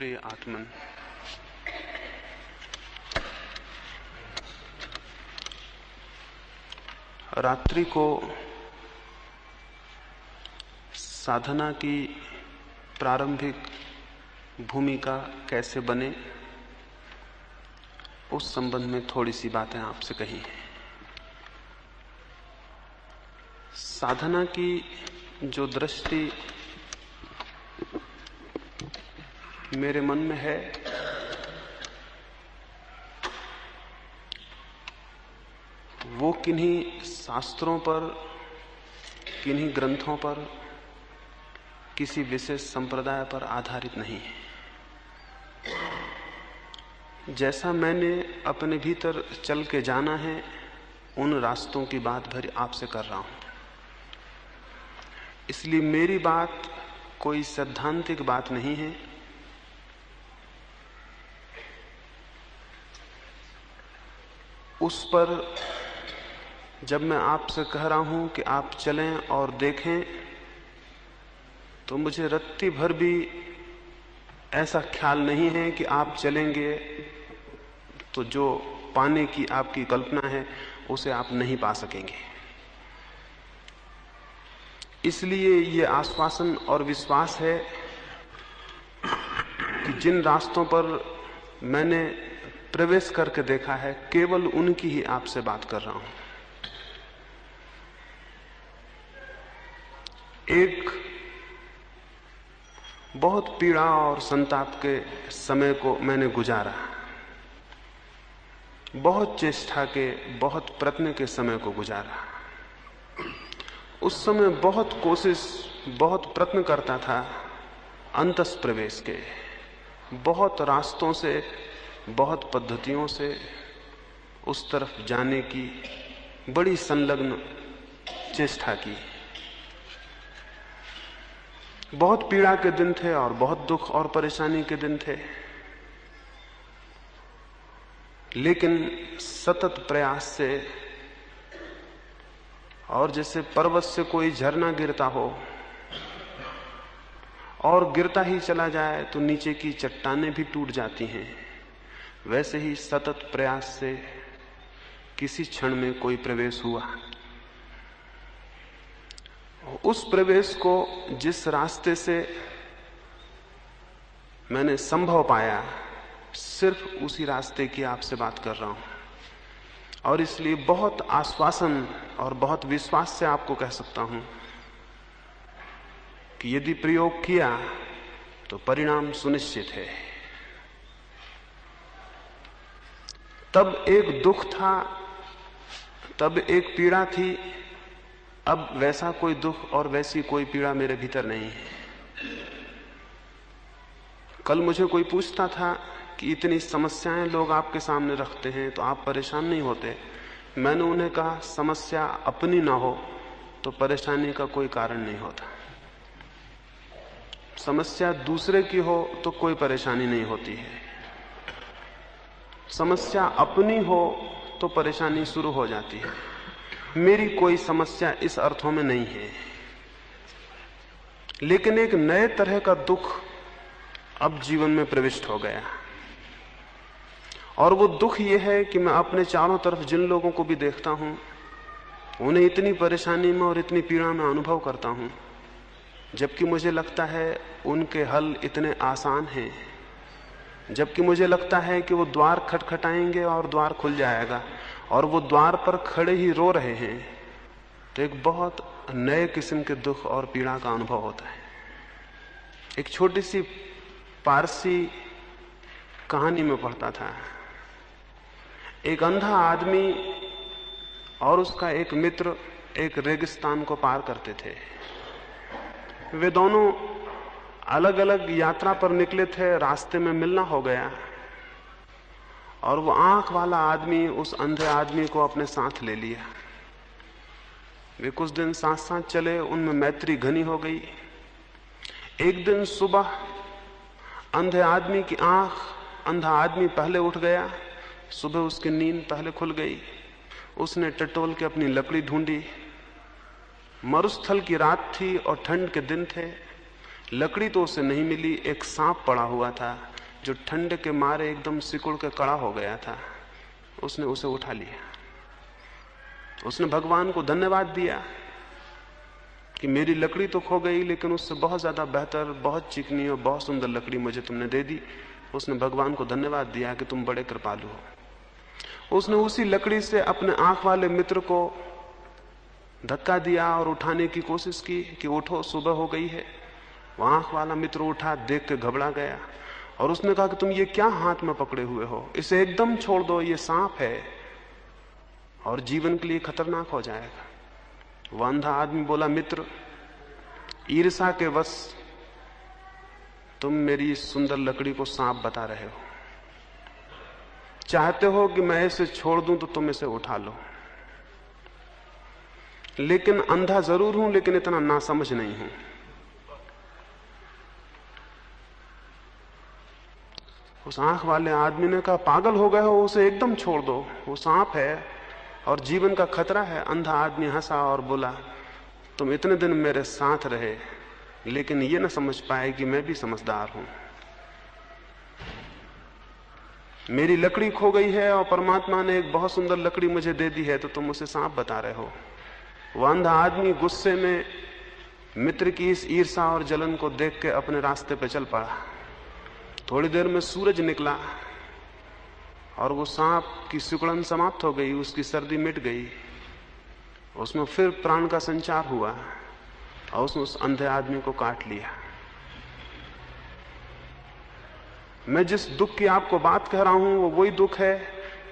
प्रिय आत्मन, रात्रि को साधना की प्रारंभिक भूमिका कैसे बने, उस संबंध में थोड़ी सी बातें आपसे कही हैं। साधना की जो दृष्टि मेरे मन में है, वो किन्हीं शास्त्रों पर, किन्हीं ग्रंथों पर, किसी विशेष संप्रदाय पर आधारित नहीं है। जैसा मैंने अपने भीतर चल के जाना है, उन रास्तों की बात भर आपसे कर रहा हूं। इसलिए मेरी बात कोई सैद्धांतिक बात नहीं है। उस पर जब मैं आपसे कह रहा हूं कि आप चलें और देखें, तो मुझे रत्ती भर भी ऐसा ख्याल नहीं है कि आप चलेंगे तो जो पाने की आपकी कल्पना है उसे आप नहीं पा सकेंगे। इसलिए ये आश्वासन और विश्वास है कि जिन रास्तों पर मैंने प्रवेश करके देखा है, केवल उनकी ही आपसे बात कर रहा हूं। एक बहुत पीड़ा और संताप के समय को मैंने गुजारा, बहुत चेष्टा के, बहुत प्रयत्न के समय को गुजारा। उस समय बहुत कोशिश, बहुत प्रयत्न करता था अंतस प्रवेश के, बहुत रास्तों से, बहुत पद्धतियों से उस तरफ जाने की बड़ी संलग्न चेष्टा की। बहुत पीड़ा के दिन थे और बहुत दुख और परेशानी के दिन थे, लेकिन सतत प्रयास से, और जैसे पर्वत से कोई झरना गिरता हो और गिरता ही चला जाए तो नीचे की चट्टानें भी टूट जाती हैं, वैसे ही सतत प्रयास से किसी क्षण में कोई प्रवेश हुआ। उस प्रवेश को जिस रास्ते से मैंने संभव पाया, सिर्फ उसी रास्ते की आपसे बात कर रहा हूं। और इसलिए बहुत आश्वासन और बहुत विश्वास से आपको कह सकता हूं कि यदि प्रयोग किया तो परिणाम सुनिश्चित है। तब एक दुख था, तब एक पीड़ा थी, अब वैसा कोई दुख और वैसी कोई पीड़ा मेरे भीतर नहीं है। कल मुझे कोई पूछता था कि इतनी समस्याएं लोग आपके सामने रखते हैं तो आप परेशान नहीं होते? मैंने उन्हें कहा, समस्या अपनी ना हो तो परेशानी का कोई कारण नहीं होता। समस्या दूसरे की हो तो कोई परेशानी नहीं होती है। समस्या अपनी हो तो परेशानी शुरू हो जाती है। मेरी कोई समस्या इस अर्थों में नहीं है, लेकिन एक नए तरह का दुख अब जीवन में प्रविष्ट हो गया। और वो दुख ये है कि मैं अपने चारों तरफ जिन लोगों को भी देखता हूं, उन्हें इतनी परेशानी में और इतनी पीड़ा में अनुभव करता हूं, जबकि मुझे लगता है उनके हल इतने आसान हैं, जबकि मुझे लगता है कि वो द्वार खटखटाएंगे और द्वार खुल जाएगा, और वो द्वार पर खड़े ही रो रहे हैं। तो एक बहुत नए किस्म के दुख और पीड़ा का अनुभव होता है। एक छोटी सी पारसी कहानी में पढ़ता था, एक अंधा आदमी और उसका एक मित्र एक रेगिस्तान को पार करते थे। वे दोनों अलग अलग यात्रा पर निकले थे, रास्ते में मिलना हो गया, और वो आंख वाला आदमी उस अंधे आदमी को अपने साथ ले लिया। वे कुछ दिन साथ साथ चले, उनमें मैत्री घनी हो गई। एक दिन सुबह अंधे आदमी की आंख, अंधा आदमी पहले उठ गया, सुबह उसकी नींद पहले खुल गई। उसने टटोल के अपनी लकड़ी ढूंढी। मरुस्थल की रात थी और ठंड के दिन थे। लकड़ी तो उसे नहीं मिली, एक सांप पड़ा हुआ था, जो ठंड के मारे एकदम सिकुड़ के कड़ा हो गया था, उसने उसे उठा लिया। उसने भगवान को धन्यवाद दिया कि मेरी लकड़ी तो खो गई, लेकिन उससे बहुत ज्यादा बेहतर, बहुत चिकनी और बहुत सुंदर लकड़ी मुझे तुमने दे दी। उसने भगवान को धन्यवाद दिया कि तुम बड़े कृपालु हो। उसने उसी लकड़ी से अपने आंख वाले मित्र को धक्का दिया और उठाने की कोशिश की कि उठो, सुबह हो गई है। वो आंख वाला मित्र उठा, देख के घबरा गया और उसने कहा कि तुम ये क्या हाथ में पकड़े हुए हो, इसे एकदम छोड़ दो, ये सांप है और जीवन के लिए खतरनाक हो जाएगा। वह अंधा आदमी बोला, मित्र, ईर्ष्या के वश तुम मेरी इस सुंदर लकड़ी को सांप बता रहे हो। चाहते हो कि मैं इसे छोड़ दूं तो तुम इसे उठा लो। लेकिन अंधा जरूर हूं, लेकिन इतना नासमझ नहीं हूं। उस आंख वाले आदमी ने कहा, पागल हो गए हो, उसे एकदम छोड़ दो, वो सांप है और जीवन का खतरा है। अंधा आदमी हंसा और बोला, तुम इतने दिन मेरे साथ रहे, लेकिन ये ना समझ पाए कि मैं भी समझदार हूं। मेरी लकड़ी खो गई है और परमात्मा ने एक बहुत सुंदर लकड़ी मुझे दे दी है, तो तुम उसे सांप बता रहे हो। वह अंधा आदमी गुस्से में मित्र की इस ईर्ष्या और जलन को देख के अपने रास्ते पर चल पड़ा। थोड़ी देर में सूरज निकला और वो सांप की सिकुड़न समाप्त हो गई, उसकी सर्दी मिट गई, उसमें फिर प्राण का संचार हुआ और उसने उस अंधे आदमी को काट लिया। मैं जिस दुख की आपको बात कह रहा हूं वो वही दुख है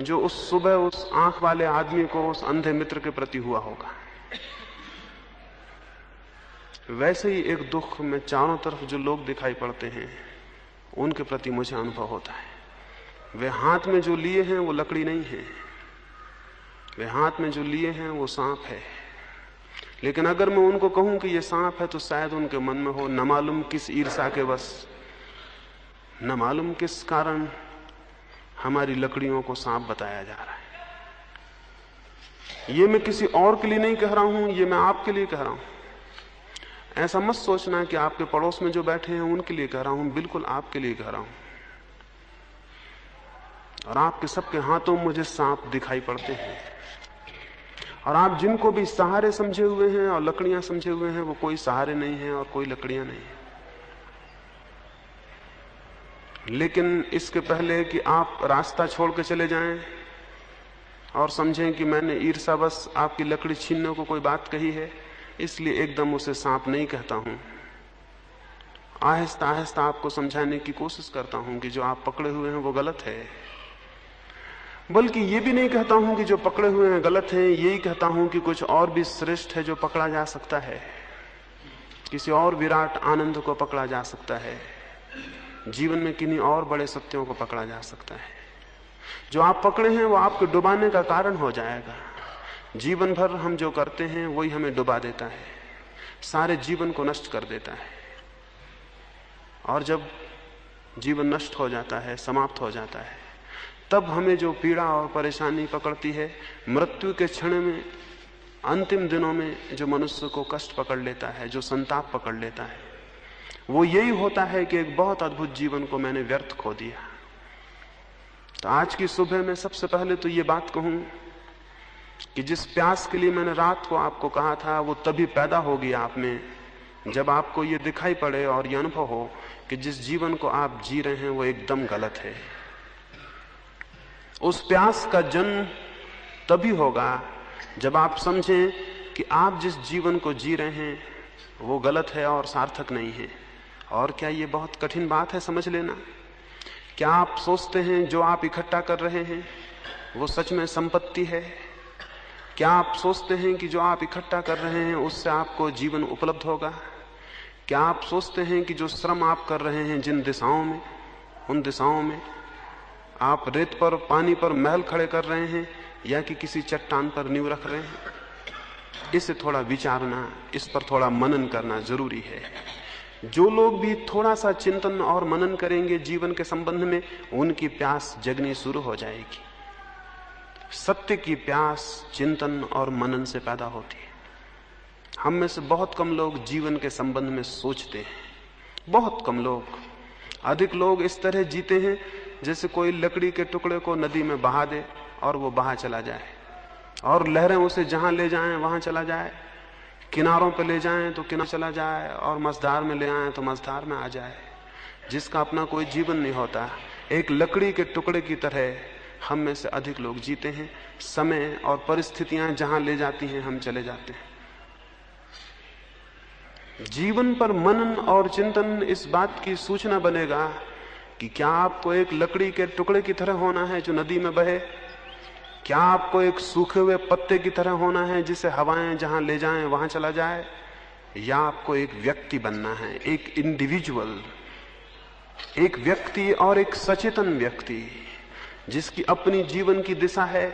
जो उस सुबह उस आंख वाले आदमी को उस अंधे मित्र के प्रति हुआ होगा। वैसे ही एक दुख में चारों तरफ जो लोग दिखाई पड़ते हैं उनके प्रति मुझे अनुभव होता है। वे हाथ में जो लिए हैं वो लकड़ी नहीं है, वे हाथ में जो लिए हैं वो सांप है। लेकिन अगर मैं उनको कहूं कि ये सांप है तो शायद उनके मन में हो, न मालूम किस ईर्ष्या के वश, न मालूम किस कारण हमारी लकड़ियों को सांप बताया जा रहा है। ये मैं किसी और के लिए नहीं कह रहा हूं, ये मैं आपके लिए कह रहा हूं। ऐसा मत सोचना कि आपके पड़ोस में जो बैठे हैं उनके लिए कह रहा हूं, बिल्कुल आपके लिए कह रहा हूं। और आपके सबके हाथों में मुझे सांप दिखाई पड़ते हैं, और आप जिनको भी सहारे समझे हुए हैं और लकड़ियां समझे हुए हैं वो कोई सहारे नहीं है और कोई लकड़ियां नहीं है। लेकिन इसके पहले कि आप रास्ता छोड़ के चले जाएं और समझें कि मैंने ईर्ष्यावश आपकी लकड़ी छीनने को कोई बात कही है, इसलिए एकदम उसे सांप नहीं कहता हूं। आहिस्ता आहिस्ता आपको समझाने की कोशिश करता हूं कि जो आप पकड़े हुए हैं वो गलत है। बल्कि ये भी नहीं कहता हूं कि जो पकड़े हुए हैं गलत है, यही कहता हूं कि कुछ और भी श्रेष्ठ है जो पकड़ा जा सकता है। किसी और विराट आनंद को पकड़ा जा सकता है, जीवन में किन्हीं और बड़े सत्यों को पकड़ा जा सकता है। जो आप पकड़े हैं वो आपके डुबाने का कारण हो जाएगा। जीवन भर हम जो करते हैं वही हमें डुबा देता है, सारे जीवन को नष्ट कर देता है। और जब जीवन नष्ट हो जाता है, समाप्त हो जाता है, तब हमें जो पीड़ा और परेशानी पकड़ती है, मृत्यु के क्षण में, अंतिम दिनों में जो मनुष्य को कष्ट पकड़ लेता है, जो संताप पकड़ लेता है, वो यही होता है कि एक बहुत अद्भुत जीवन को मैंने व्यर्थ खो दिया। तो आज की सुबह में सबसे पहले तो ये बात कहूं कि जिस प्यास के लिए मैंने रात को आपको कहा था वो तभी पैदा होगी आप में जब आपको ये दिखाई पड़े और ये अनुभव हो कि जिस जीवन को आप जी रहे हैं वो एकदम गलत है। उस प्यास का जन्म तभी होगा जब आप समझें कि आप जिस जीवन को जी रहे हैं वो गलत है और सार्थक नहीं है। और क्या ये बहुत कठिन बात है समझ लेना? क्या आप सोचते हैं जो आप इकट्ठा कर रहे हैं वो सच में संपत्ति है? क्या आप सोचते हैं कि जो आप इकट्ठा कर रहे हैं उससे आपको जीवन उपलब्ध होगा? क्या आप सोचते हैं कि जो श्रम आप कर रहे हैं जिन दिशाओं में, उन दिशाओं में आप रेत पर, पानी पर महल खड़े कर रहे हैं या कि किसी चट्टान पर नींव रख रहे हैं? इसे थोड़ा विचारना, इस पर थोड़ा मनन करना जरूरी है। जो लोग भी थोड़ा सा चिंतन और मनन करेंगे जीवन के संबंध में, उनकी प्यास जगनी शुरू हो जाएगी। सत्य की प्यास चिंतन और मनन से पैदा होती है। हम में से बहुत कम लोग जीवन के संबंध में सोचते हैं, बहुत कम लोग। अधिक लोग इस तरह जीते हैं जैसे कोई लकड़ी के टुकड़े को नदी में बहा दे और वो बहा चला जाए, और लहरें उसे जहां ले जाएं वहां चला जाए, किनारों पर ले जाएं तो किनारे चला जाए, और मझधार में ले आए तो मझधार में आ जाए, जिसका अपना कोई जीवन नहीं होता। एक लकड़ी के टुकड़े की तरह हम में से अधिक लोग जीते हैं। समय और परिस्थितियां जहां ले जाती हैं हम चले जाते हैं। जीवन पर मनन और चिंतन इस बात की सूचना बनेगा कि क्या आपको एक लकड़ी के टुकड़े की तरह होना है जो नदी में बहे, क्या आपको एक सूखे हुए पत्ते की तरह होना है जिसे हवाएं जहां ले जाएं वहां चला जाए, या आपको एक व्यक्ति बनना है, एक इंडिविजुअल, एक व्यक्ति और एक सचेतन व्यक्ति जिसकी अपनी जीवन की दिशा है,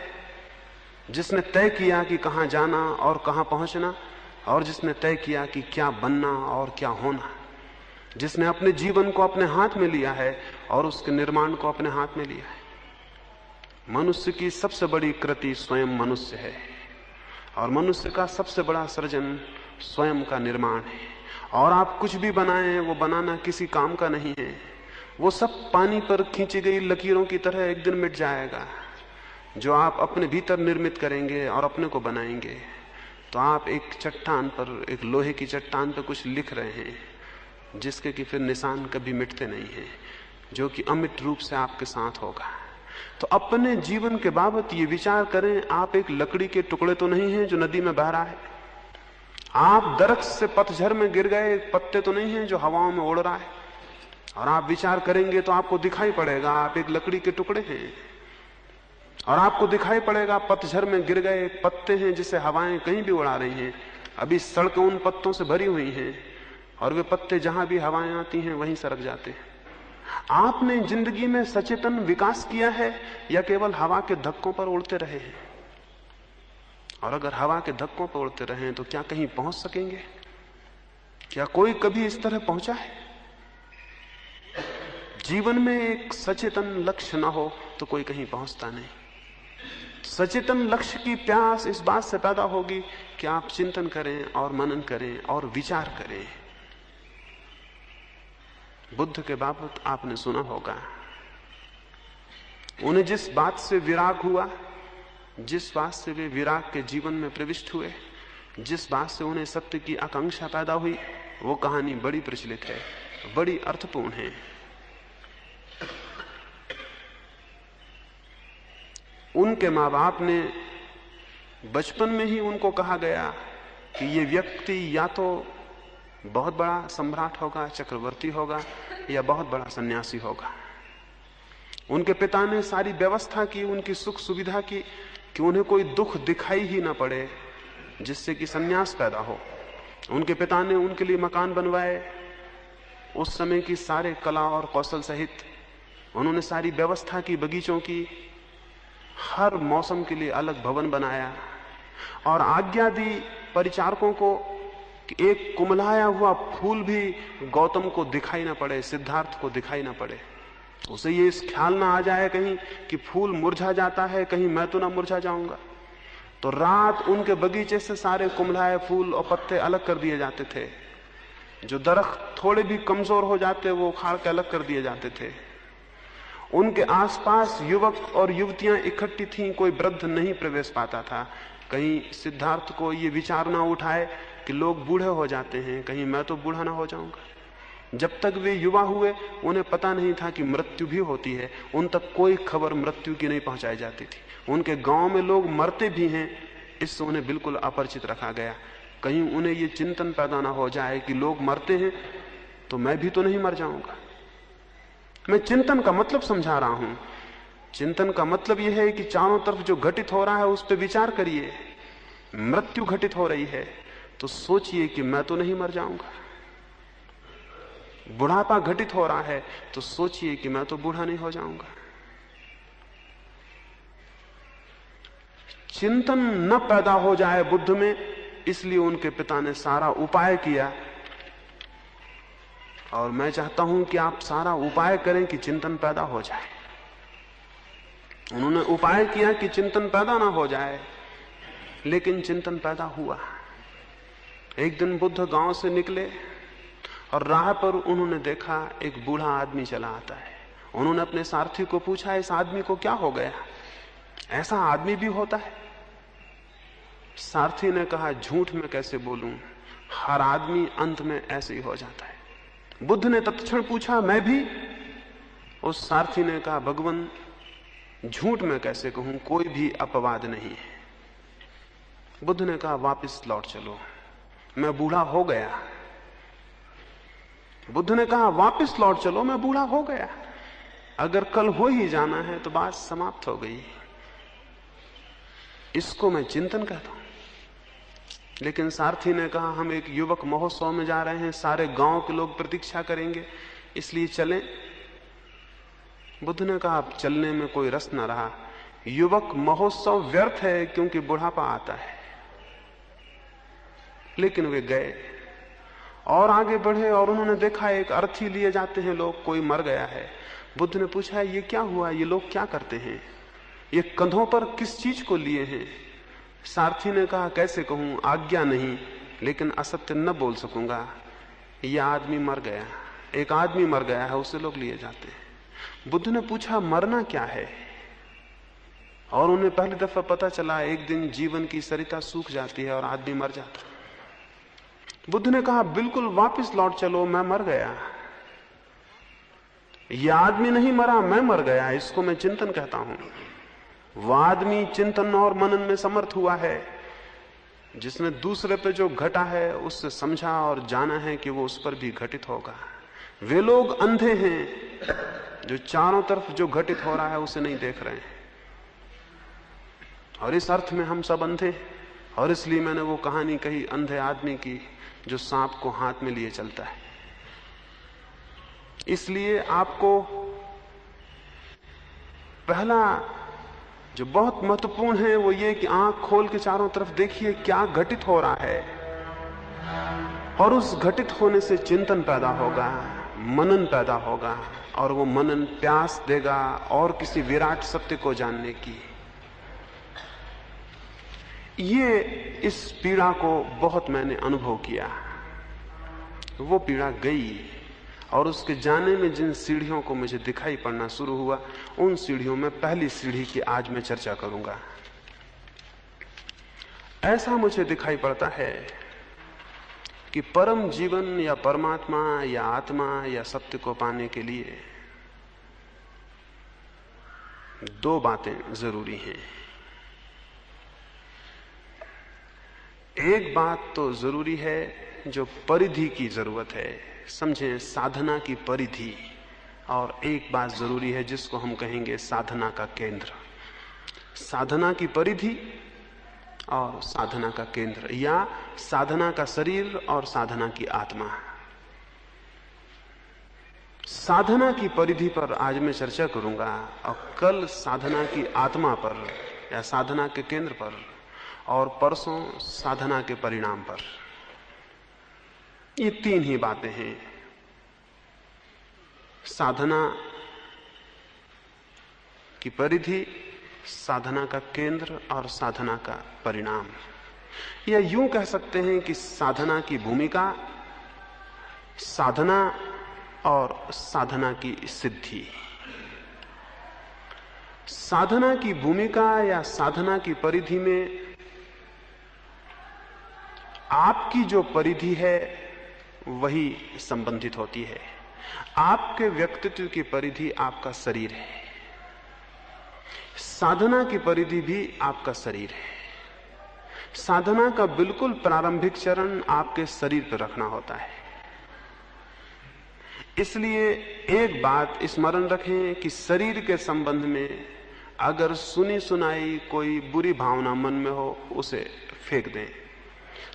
जिसने तय किया कि कहां जाना और कहां पहुंचना, और जिसने तय किया कि क्या बनना और क्या होना, जिसने अपने जीवन को अपने हाथ में लिया है और उसके निर्माण को अपने हाथ में लिया है। मनुष्य की सबसे बड़ी कृति स्वयं मनुष्य है, और मनुष्य का सबसे बड़ा सृजन स्वयं का निर्माण है। और आप कुछ भी बनाएं, वो बनाना किसी काम का नहीं है, वो सब पानी पर खींची गई लकीरों की तरह एक दिन मिट जाएगा। जो आप अपने भीतर निर्मित करेंगे और अपने को बनाएंगे, तो आप एक चट्टान पर, एक लोहे की चट्टान पर कुछ लिख रहे हैं जिसके कि फिर निशान कभी मिटते नहीं हैं, जो कि अमिट रूप से आपके साथ होगा। तो अपने जीवन के बाबत ये विचार करें, आप एक लकड़ी के टुकड़े तो नहीं हैं जो नदी में बह रहा है, आप दरख्त से पतझड़ में गिर गए एक पत्ते तो नहीं हैं जो हवाओं में उड़ रहा है। और आप विचार करेंगे तो आपको दिखाई पड़ेगा आप एक लकड़ी के टुकड़े हैं, और आपको दिखाई पड़ेगा पतझड़ में गिर गए एक पत्ते हैं जिसे हवाएं कहीं भी उड़ा रही हैं। अभी सड़कें उन पत्तों से भरी हुई हैं, और वे पत्ते जहां भी हवाएं आती हैं वहीं सरक जाते हैं। आपने जिंदगी में सचेतन विकास किया है या केवल हवा के धक्कों पर उड़ते रहे हैं? और अगर हवा के धक्कों पर उड़ते रहे तो क्या कहीं पहुंच सकेंगे? क्या कोई कभी इस तरह पहुंचा है? जीवन में एक सचेतन लक्ष्य ना हो तो कोई कहीं पहुंचता नहीं। सचेतन लक्ष्य की प्यास इस बात से पैदा होगी कि आप चिंतन करें और मनन करें और विचार करें। बुद्ध के बाबत आपने सुना होगा, उन्हें जिस बात से विराग हुआ, जिस बात से वे विराग के जीवन में प्रविष्ट हुए, जिस बात से उन्हें सत्य की आकांक्षा पैदा हुई, वो कहानी बड़ी प्रचलित है, बड़ी अर्थपूर्ण है। उनके माँ बाप ने बचपन में ही उनको कहा गया कि ये व्यक्ति या तो बहुत बड़ा सम्राट होगा, चक्रवर्ती होगा, या बहुत बड़ा सन्यासी होगा। उनके पिता ने सारी व्यवस्था की, उनकी सुख सुविधा की कि उन्हें कोई दुख दिखाई ही ना पड़े जिससे कि सन्यास पैदा हो। उनके पिता ने उनके लिए मकान बनवाए, उस समय की सारे कला और कौशल सहित उन्होंने सारी व्यवस्था की, बगीचों की, हर मौसम के लिए अलग भवन बनाया, और आज्ञा दी परिचारकों को कि एक कुमलाया हुआ फूल भी गौतम को दिखाई ना पड़े, सिद्धार्थ को दिखाई ना पड़े। उसे ये इस ख्याल ना आ जाए कहीं कि फूल मुरझा जाता है, कहीं मैं तो ना मुरझा जाऊंगा। तो रात उनके बगीचे से सारे कुमलाए फूल और पत्ते अलग कर दिए जाते थे। जो दरख्त थोड़े भी कमजोर हो जाते वो उखाड़ के अलग कर दिए जाते थे। उनके आसपास युवक और युवतियां इकट्ठी थीं, कोई वृद्ध नहीं प्रवेश पाता था। कहीं सिद्धार्थ को ये विचार ना उठाए कि लोग बूढ़े हो जाते हैं, कहीं मैं तो बूढ़ा ना हो जाऊंगा। जब तक वे युवा हुए उन्हें पता नहीं था कि मृत्यु भी होती है। उन तक कोई खबर मृत्यु की नहीं पहुंचाई जाती थी। उनके गांव में लोग मरते भी हैं, इससे उन्हें बिल्कुल अपरिचित रखा गया। कहीं उन्हें ये चिंतन पैदा ना हो जाए कि लोग मरते हैं तो मैं भी तो नहीं मर जाऊंगा। मैं चिंतन का मतलब समझा रहा हूं। चिंतन का मतलब यह है कि चारों तरफ जो घटित हो रहा है उस पर विचार करिए। मृत्यु घटित हो रही है तो सोचिए कि मैं तो नहीं मर जाऊंगा। बुढ़ापा घटित हो रहा है तो सोचिए कि मैं तो बूढ़ा नहीं हो जाऊंगा। चिंतन न पैदा हो जाए बुद्ध में, इसलिए उनके पिता ने सारा उपाय किया। और मैं चाहता हूं कि आप सारा उपाय करें कि चिंतन पैदा हो जाए। उन्होंने उपाय किया कि चिंतन पैदा ना हो जाए, लेकिन चिंतन पैदा हुआ। एक दिन बुद्ध गांव से निकले और राह पर उन्होंने देखा एक बूढ़ा आदमी चला आता है। उन्होंने अपने सारथी को पूछा, इस आदमी को क्या हो गया, ऐसा आदमी भी होता है? सारथी ने कहा, झूठ में कैसे बोलूं, हर आदमी अंत में ऐसे ही हो जाता है। बुद्ध ने तत्क्षण पूछा, मैं भी? उस सारथी ने कहा, भगवान झूठ में कैसे कहूं, कोई भी अपवाद नहीं है। बुद्ध ने कहा, वापस लौट चलो, मैं बूढ़ा हो गया। बुद्ध ने कहा, वापस लौट चलो, मैं बूढ़ा हो गया। अगर कल हो ही जाना है तो बात समाप्त हो गई। इसको मैं चिंतन कहता हूं। लेकिन सारथी ने कहा, हम एक युवक महोत्सव में जा रहे हैं, सारे गांव के लोग प्रतीक्षा करेंगे, इसलिए चलें। बुद्ध ने कहा, अब चलने में कोई रस न रहा। युवक महोत्सव व्यर्थ है क्योंकि बुढ़ापा आता है। लेकिन वे गए और आगे बढ़े और उन्होंने देखा एक अर्थी लिए जाते हैं लोग, कोई मर गया है। बुद्ध ने पूछा, ये क्या हुआ, ये लोग क्या करते हैं, ये कंधों पर किस चीज को लिए हैं? सारथी ने कहा, कैसे कहूं, आज्ञा नहीं, लेकिन असत्य न बोल सकूंगा। यह आदमी मर गया, एक आदमी मर गया है, उसे लोग लिए जाते हैं। बुद्ध ने पूछा, मरना क्या है? और उन्हें पहली दफा पता चला एक दिन जीवन की सरिता सूख जाती है और आदमी मर जाता है। बुद्ध ने कहा, बिल्कुल वापस लौट चलो, मैं मर गया। यह आदमी नहीं मरा, मैं मर गया। इसको मैं चिंतन कहता हूं। वह आदमी चिंतन और मनन में समर्थ हुआ है, जिसने दूसरे पे जो घटा है उससे समझा और जाना है कि वो उस पर भी घटित होगा। वे लोग अंधे हैं जो चारों तरफ जो घटित हो रहा है उसे नहीं देख रहे हैं। और इस अर्थ में हम सब अंधे हैं। और इसलिए मैंने वो कहानी कही अंधे आदमी की जो सांप को हाथ में लिए चलता है। इसलिए आपको पहला जो बहुत महत्वपूर्ण है वो ये कि आंख खोल के चारों तरफ देखिए क्या घटित हो रहा है, और उस घटित होने से चिंतन पैदा होगा, मनन पैदा होगा, और वो मनन प्यास देगा और किसी विराट सत्य को जानने की। ये इस पीड़ा को बहुत मैंने अनुभव किया। वो पीड़ा गई और उसके जाने में जिन सीढ़ियों को मुझे दिखाई पड़ना शुरू हुआ, उन सीढ़ियों में पहली सीढ़ी की आज मैं चर्चा करूंगा। ऐसा मुझे दिखाई पड़ता है कि परम जीवन या परमात्मा या आत्मा या सत्य को पाने के लिए दो बातें जरूरी हैं। एक बात तो जरूरी है जो परिधि की जरूरत है, समझें साधना की परिधि, और एक बात जरूरी है जिसको हम कहेंगे साधना का केंद्र। साधना की परिधि और साधना का केंद्र, या साधना का शरीर और साधना की आत्मा। साधना की परिधि पर आज मैं चर्चा करूंगा और कल साधना की आत्मा पर या साधना के केंद्र पर, और परसों साधना के परिणाम पर। ये तीन ही बातें हैं, साधना की परिधि, साधना का केंद्र और साधना का परिणाम। या यूं कह सकते हैं कि साधना की भूमिका, साधना और साधना की सिद्धि। साधना की भूमिका या साधना की परिधि में आपकी जो परिधि है वही संबंधित होती है। आपके व्यक्तित्व की परिधि आपका शरीर है, साधना की परिधि भी आपका शरीर है। साधना का बिल्कुल प्रारंभिक चरण आपके शरीर पर रखना होता है। इसलिए एक बात स्मरण रखें कि शरीर के संबंध में अगर सुनी सुनाई कोई बुरी भावना मन में हो, उसे फेंक दें।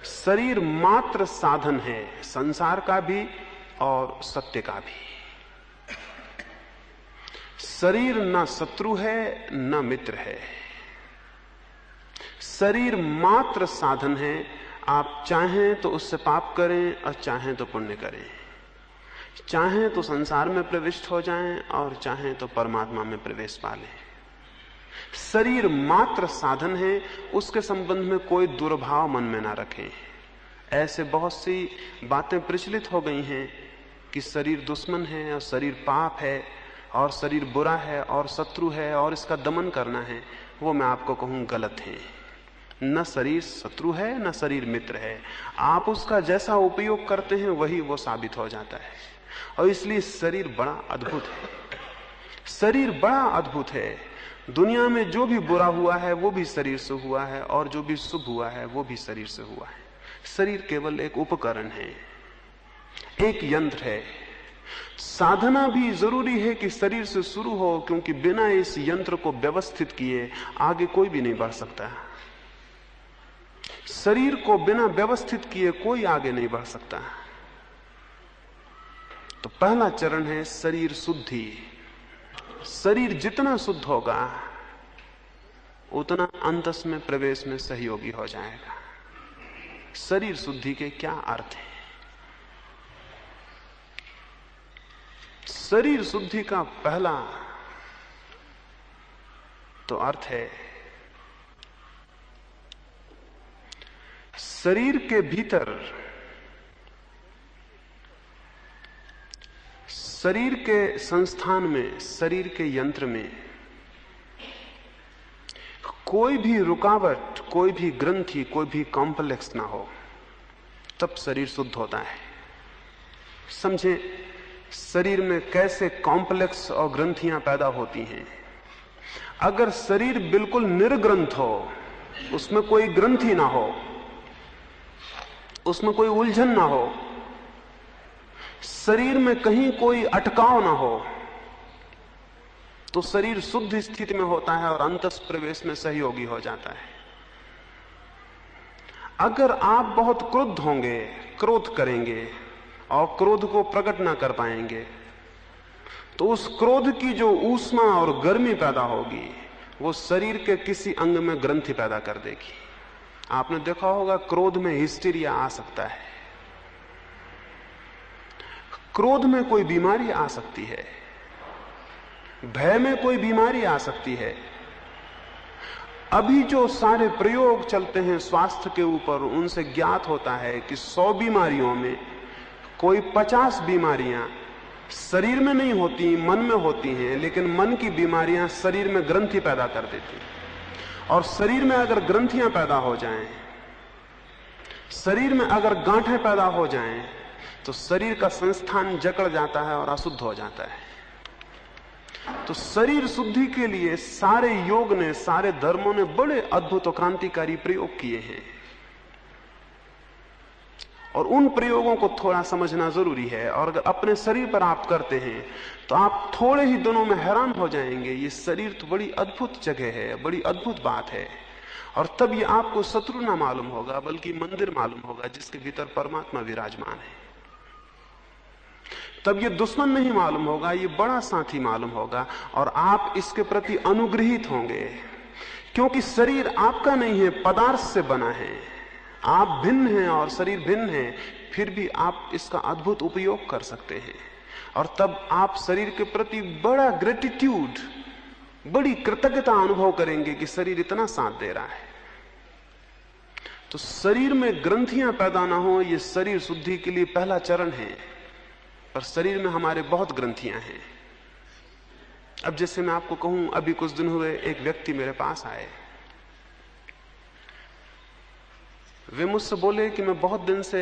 शरीर मात्र साधन है, संसार का भी और सत्य का भी। शरीर न शत्रु है न मित्र है, शरीर मात्र साधन है। आप चाहें तो उससे पाप करें और चाहें तो पुण्य करें, चाहें तो संसार में प्रविष्ट हो जाएं और चाहें तो परमात्मा में प्रवेश पा लें। शरीर मात्र साधन है, उसके संबंध में कोई दुर्भाव मन में ना रखें। ऐसे बहुत सी बातें प्रचलित हो गई हैं कि शरीर दुश्मन है और शरीर पाप है और शरीर बुरा है और शत्रु है और इसका दमन करना है। वो मैं आपको कहूं गलत है। न शरीर शत्रु है न शरीर मित्र है। आप उसका जैसा उपयोग करते हैं वही वो साबित हो जाता है। और इसलिए शरीर बड़ा अद्भुत है। शरीर बड़ा अद्भुत है। दुनिया में जो भी बुरा हुआ है वो भी शरीर से हुआ है और जो भी शुभ हुआ है वो भी शरीर से हुआ है। शरीर केवल एक उपकरण है, एक यंत्र है। साधना भी जरूरी है कि शरीर से शुरू हो, क्योंकि बिना इस यंत्र को व्यवस्थित किए आगे कोई भी नहीं बढ़ सकता। शरीर को बिना व्यवस्थित किए कोई आगे नहीं बढ़ सकता। तो पहला चरण है शरीर शुद्धि। शरीर जितना शुद्ध होगा उतना अंतस में प्रवेश में सहयोगी हो जाएगा। शरीर शुद्धि के क्या अर्थ है? शरीर शुद्धि का पहला तो अर्थ है शरीर के भीतर, शरीर के संस्थान में, शरीर के यंत्र में कोई भी रुकावट, कोई भी ग्रंथि, कोई भी कॉम्प्लेक्स ना हो, तब शरीर शुद्ध होता है। समझे शरीर में कैसे कॉम्प्लेक्स और ग्रंथियां पैदा होती हैं। अगर शरीर बिल्कुल निर्ग्रंथ हो, उसमें कोई ग्रंथि ना हो, उसमें कोई उलझन ना हो, शरीर में कहीं कोई अटकाव ना हो, तो शरीर शुद्ध स्थिति में होता है और अंतस प्रवेश में सहयोगी हो जाता है। अगर आप बहुत क्रुद्ध होंगे, क्रोध करेंगे और क्रोध को प्रकट ना कर पाएंगे, तो उस क्रोध की जो ऊष्मा और गर्मी पैदा होगी वो शरीर के किसी अंग में ग्रंथि पैदा कर देगी। आपने देखा होगा क्रोध में हिस्टीरिया आ सकता है, क्रोध में कोई बीमारी आ सकती है, भय में कोई बीमारी आ सकती है। अभी जो सारे प्रयोग चलते हैं स्वास्थ्य के ऊपर, उनसे ज्ञात होता है कि 100 बीमारियों में कोई 50 बीमारियां शरीर में नहीं होती, मन में होती हैं, लेकिन मन की बीमारियां शरीर में ग्रंथि पैदा कर देती हैं। और शरीर में अगर ग्रंथियां पैदा हो जाएं, शरीर में अगर गांठें पैदा हो जाएं, तो शरीर का संस्थान जकड़ जाता है और अशुद्ध हो जाता है। तो शरीर शुद्धि के लिए सारे योग ने, सारे धर्मों ने बड़े अद्भुत और क्रांतिकारी प्रयोग किए हैं, और उन प्रयोगों को थोड़ा समझना जरूरी है। और अगर अपने शरीर पर आप करते हैं तो आप थोड़े ही दिनों में हैरान हो जाएंगे, ये शरीर तो बड़ी अद्भुत जगह है, बड़ी अद्भुत बात है। और तब ये आपको शत्रु ना मालूम होगा, बल्कि मंदिर मालूम होगा जिसके भीतर परमात्मा विराजमान है। तब ये दुश्मन नहीं मालूम होगा, ये बड़ा साथी मालूम होगा, और आप इसके प्रति अनुग्रहित होंगे, क्योंकि शरीर आपका नहीं है, पदार्थ से बना है। आप भिन्न हैं और शरीर भिन्न है, फिर भी आप इसका अद्भुत उपयोग कर सकते हैं। और तब आप शरीर के प्रति बड़ा ग्रेटिट्यूड, बड़ी कृतज्ञता अनुभव करेंगे कि शरीर इतना साथ दे रहा है। तो शरीर में ग्रंथियां पैदा ना हो, ये शरीर शुद्धि के लिए पहला चरण है। पर शरीर में हमारे बहुत ग्रंथियां हैं। अब जैसे मैं आपको कहूं, अभी कुछ दिन हुए एक व्यक्ति मेरे पास आए, वे मुझसे बोले कि मैं बहुत दिन से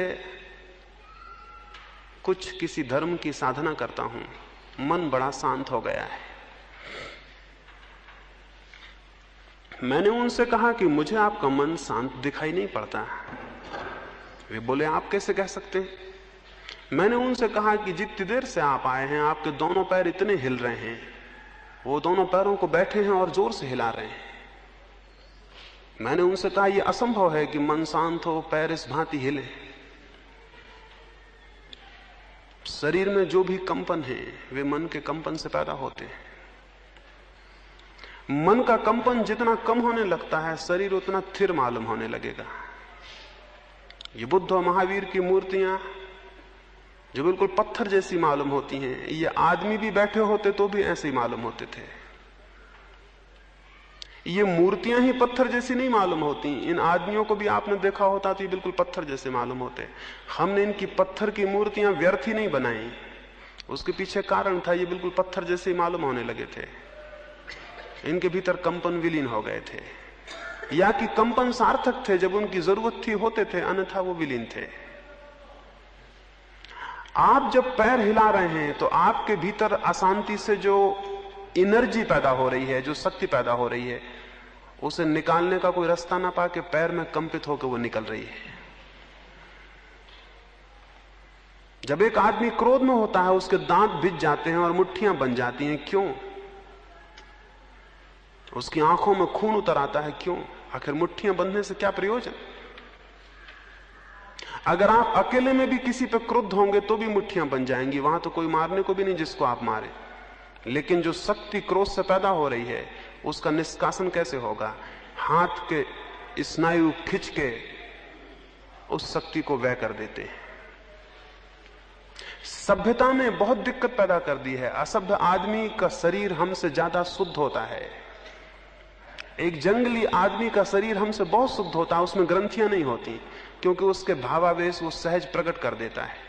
कुछ किसी धर्म की साधना करता हूं, मन बड़ा शांत हो गया है। मैंने उनसे कहा कि मुझे आपका मन शांत दिखाई नहीं पड़ता। वे बोले आप कैसे कह सकते हैं? मैंने उनसे कहा कि जितनी देर से आप आए हैं आपके दोनों पैर इतने हिल रहे हैं, वो दोनों पैरों को बैठे हैं और जोर से हिला रहे हैं। मैंने उनसे कहा यह असंभव है कि मन शांत हो, पैर इस भांति हिले। शरीर में जो भी कंपन है वे मन के कंपन से पैदा होते हैं। मन का कंपन जितना कम होने लगता है, शरीर उतना स्थिर मालूम होने लगेगा। ये बुद्ध और महावीर की मूर्तियां जो बिल्कुल पत्थर जैसी मालूम होती हैं, ये आदमी भी बैठे होते तो भी ऐसे ही मालूम होते थे। ये मूर्तियां ही पत्थर जैसी नहीं मालूम होती। इन आदमियों को भी आपने देखा होता तो ये बिल्कुल पत्थर जैसे मालूम होते। हमने इनकी पत्थर की मूर्तियां व्यर्थ ही नहीं बनाई, उसके पीछे कारण था, ये बिल्कुल पत्थर जैसे मालूम होने लगे थे। इनके भीतर कंपन विलीन हो गए थे, या कि कंपन सार्थक थे, जब उनकी जरूरत थी होते थे, अन्यथा वो विलीन थे। आप जब पैर हिला रहे हैं तो आपके भीतर अशांति से जो एनर्जी पैदा हो रही है, जो शक्ति पैदा हो रही है, उसे निकालने का कोई रास्ता ना पाके पैर में कंपित होकर वो निकल रही है। जब एक आदमी क्रोध में होता है, उसके दांत भिज जाते हैं और मुट्ठियां बन जाती हैं, क्यों? उसकी आंखों में खून उतर आता है, क्यों? आखिर मुट्ठियां बंधने से क्या प्रयोजन? अगर आप अकेले में भी किसी पर क्रुद्ध होंगे तो भी मुट्ठियां बन जाएंगी, वहां तो कोई मारने को भी नहीं जिसको आप मारे। लेकिन जो शक्ति क्रोध से पैदा हो रही है, उसका निष्कासन कैसे होगा? हाथ के स्नायु खिंच के उस शक्ति को व्यय कर देते हैं। सभ्यता ने बहुत दिक्कत पैदा कर दी है। असभ्य आदमी का शरीर हमसे ज्यादा शुद्ध होता है। एक जंगली आदमी का शरीर हमसे बहुत शुद्ध होता है, उसमें ग्रंथियां नहीं होती, क्योंकि उसके भावावेश वो सहज प्रकट कर देता है।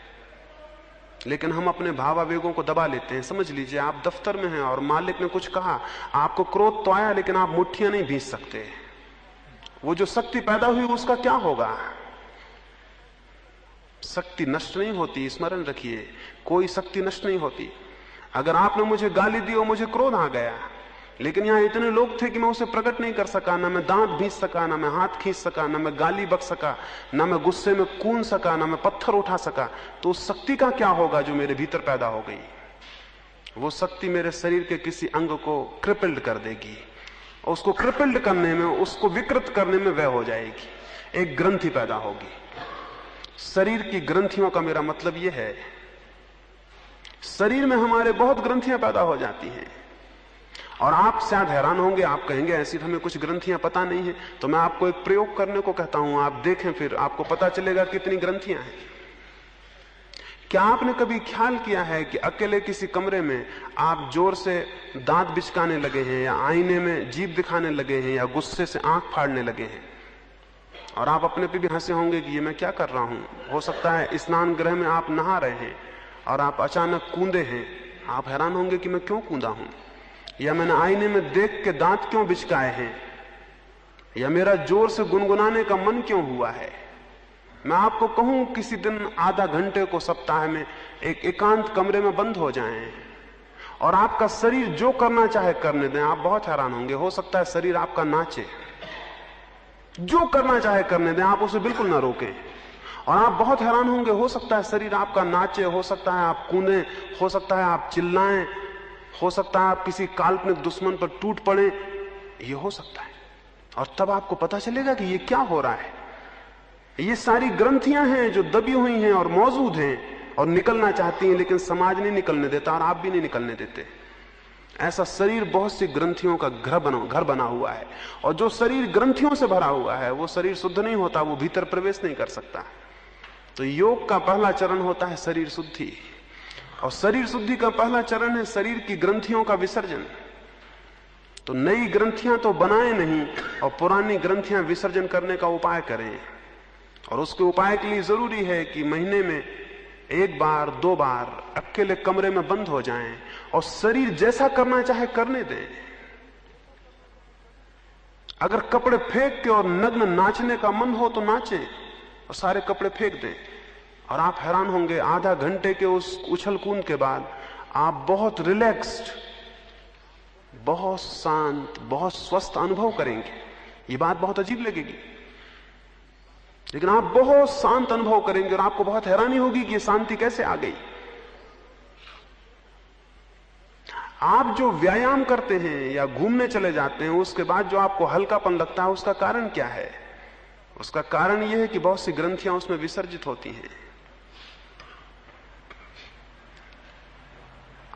लेकिन हम अपने भावावेगों को दबा लेते हैं। समझ लीजिए, आप दफ्तर में हैं और मालिक ने कुछ कहा, आपको क्रोध तो आया, लेकिन आप मुट्ठियां नहीं भींच सकते। वो जो शक्ति पैदा हुई उसका क्या होगा? शक्ति नष्ट नहीं होती, स्मरण रखिए, कोई शक्ति नष्ट नहीं होती। अगर आपने मुझे गाली दी और मुझे क्रोध आ गया, लेकिन यहां इतने लोग थे कि मैं उसे प्रकट नहीं कर सका, ना मैं दांत भींच सका, ना मैं हाथ खींच सका, ना मैं गाली बक सका, ना मैं गुस्से में कूद सका, ना मैं पत्थर उठा सका, तो उस शक्ति का क्या होगा जो मेरे भीतर पैदा हो गई? वो शक्ति मेरे शरीर के किसी अंग को क्रिपल्ड कर देगी, और उसको क्रिपल्ड करने में, उसको विकृत करने में व्यय हो जाएगी। एक ग्रंथि पैदा होगी। शरीर की ग्रंथियों का मेरा मतलब यह है, शरीर में हमारे बहुत ग्रंथियां पैदा हो जाती हैं। और आप शायद हैरान होंगे, आप कहेंगे ऐसी तो हमें कुछ ग्रंथियां पता नहीं है। तो मैं आपको एक प्रयोग करने को कहता हूं, आप देखें, फिर आपको पता चलेगा कितनी ग्रंथियां हैं। क्या आपने कभी ख्याल किया है कि अकेले किसी कमरे में आप जोर से दांत बिचकाने लगे हैं, या आईने में जीभ दिखाने लगे हैं, या गुस्से से आंख फाड़ने लगे हैं, और आप अपने पे भी हंसे होंगे कि ये मैं क्या कर रहा हूं? हो सकता है स्नान गृह में आप नहा रहे हैं और आप अचानक कूदे हैं। आप हैरान होंगे कि मैं क्यों कूदा हूं, या मैंने आईने में देख के दांत क्यों बिचकाए हैं, या मेरा जोर से गुनगुनाने का मन क्यों हुआ है। मैं आपको कहूं, किसी दिन आधा घंटे को सप्ताह में एक एकांत कमरे में बंद हो जाएं और आपका शरीर जो करना चाहे करने दें। आप बहुत हैरान होंगे, हो सकता है शरीर आपका नाचे, जो करना चाहे करने दें, आप उसे बिल्कुल ना रोकें। और आप बहुत हैरान होंगे, हो सकता है शरीर आपका नाचे, हो सकता है आप कूदें, हो सकता है आप चिल्लाएं, हो सकता है आप किसी काल्पनिक दुश्मन पर टूट पड़े, ये हो सकता है। और तब आपको पता चलेगा कि ये क्या हो रहा है। ये सारी ग्रंथियां हैं जो दबी हुई हैं और मौजूद हैं और निकलना चाहती हैं, लेकिन समाज नहीं निकलने देता और आप भी नहीं निकलने देते। ऐसा शरीर बहुत सी ग्रंथियों का घर बना हुआ है, और जो शरीर ग्रंथियों से भरा हुआ है वो शरीर शुद्ध नहीं होता, वो भीतर प्रवेश नहीं कर सकता। तो योग का पहला चरण होता है शरीर शुद्धि, और शरीर शुद्धि का पहला चरण है शरीर की ग्रंथियों का विसर्जन। तो नई ग्रंथियां तो बनाए नहीं, और पुरानी ग्रंथियां विसर्जन करने का उपाय करें। और उसके उपाय के लिए जरूरी है कि महीने में एक बार, दो बार अकेले कमरे में बंद हो जाएं और शरीर जैसा करना चाहे करने दें। अगर कपड़े फेंक के और नग्न नाचने का मन हो तो नाचें और सारे कपड़े फेंक दें, और आप हैरान होंगे, आधा घंटे के उस उछल कूद के बाद आप बहुत रिलैक्स्ड, बहुत शांत, बहुत स्वस्थ अनुभव करेंगे। ये बात बहुत अजीब लगेगी, लेकिन आप बहुत शांत अनुभव करेंगे और आपको बहुत हैरानी होगी कि ये शांति कैसे आ गई। आप जो व्यायाम करते हैं या घूमने चले जाते हैं, उसके बाद जो आपको हल्कापन लगता है, उसका कारण क्या है? उसका कारण यह है कि बहुत सी ग्रंथियां उसमें विसर्जित होती हैं।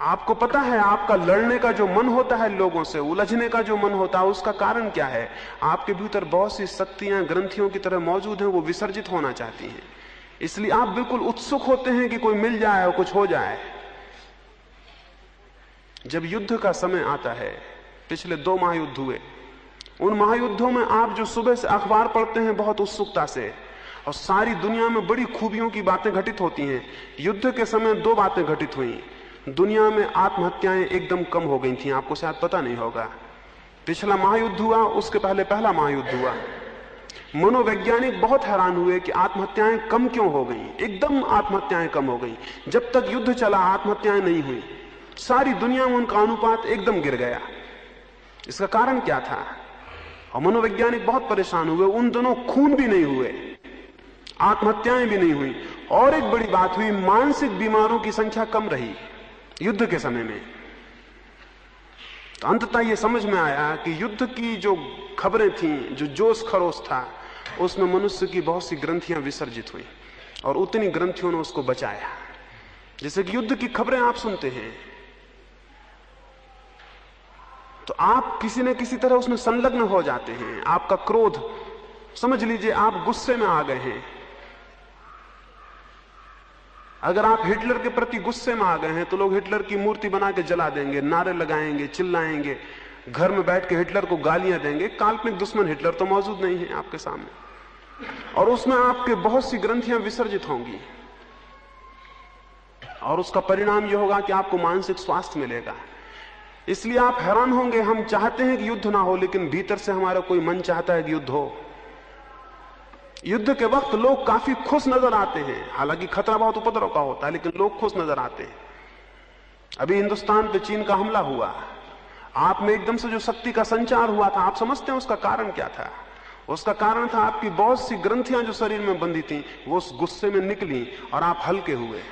आपको पता है, आपका लड़ने का जो मन होता है, लोगों से उलझने का जो मन होता है, उसका कारण क्या है? आपके भीतर बहुत सी शक्तियां ग्रंथियों की तरह मौजूद हैं, वो विसर्जित होना चाहती हैं। इसलिए आप बिल्कुल उत्सुक होते हैं कि कोई मिल जाए और कुछ हो जाए। जब युद्ध का समय आता है, पिछले 2 महायुद्ध हुए, उन महायुद्धों में आप जो सुबह से अखबार पढ़ते हैं बहुत उत्सुकता से, और सारी दुनिया में बड़ी खूबियों की बातें घटित होती हैं। युद्ध के समय 2 बातें घटित हुई। दुनिया में आत्महत्याएं एकदम कम हो गई थी, आपको शायद पता नहीं होगा। पिछला महायुद्ध हुआ, उसके पहले पहला महायुद्ध हुआ। मनोवैज्ञानिक बहुत हैरान हुए कि आत्महत्याएं कम क्यों हो गई, एकदम आत्महत्याएं कम हो गई। जब तक युद्ध चला आत्महत्याएं नहीं हुई, सारी दुनिया में उनका अनुपात एकदम गिर गया। इसका कारण क्या था? और मनोवैज्ञानिक बहुत परेशान हुए। उन दोनों खून भी नहीं हुए, आत्महत्याएं भी नहीं हुई, और एक बड़ी बात हुई, मानसिक बीमारों की संख्या कम रही युद्ध के समय में। तो अंततः यह समझ में आया कि युद्ध की जो खबरें थीं, जो जोश खरोश था, उसमें मनुष्य की बहुत सी ग्रंथियां विसर्जित हुई, और उतनी ग्रंथियों ने उसको बचाया। जैसे कि युद्ध की खबरें आप सुनते हैं तो आप किसी न किसी तरह उसमें संलग्न हो जाते हैं। आपका क्रोध, समझ लीजिए आप गुस्से में आ गए हैं। अगर आप हिटलर के प्रति गुस्से में आ गए हैं तो लोग हिटलर की मूर्ति बना के जला देंगे, नारे लगाएंगे, चिल्लाएंगे, घर में बैठ के हिटलर को गालियां देंगे। काल्पनिक दुश्मन हिटलर तो मौजूद नहीं है आपके सामने, और उसमें आपके बहुत सी ग्रंथियां विसर्जित होंगी, और उसका परिणाम यह होगा कि आपको मानसिक स्वास्थ्य मिलेगा। इसलिए आप हैरान होंगे, हम चाहते हैं कि युद्ध ना हो, लेकिन भीतर से हमारा कोई मन चाहता है कि युद्ध हो। युद्ध के वक्त लोग काफी खुश नजर आते हैं, हालांकि खतरा बहुत उपद्रव का होता है, लेकिन लोग खुश नजर आते हैं। अभी हिंदुस्तान पे चीन का हमला हुआ, आप में एकदम से जो शक्ति का संचार हुआ था, आप समझते हैं उसका कारण क्या था? उसका कारण था आपकी बहुत सी ग्रंथियां जो शरीर में बंधी थी, वो उस गुस्से में निकली और आप हल्के हुए।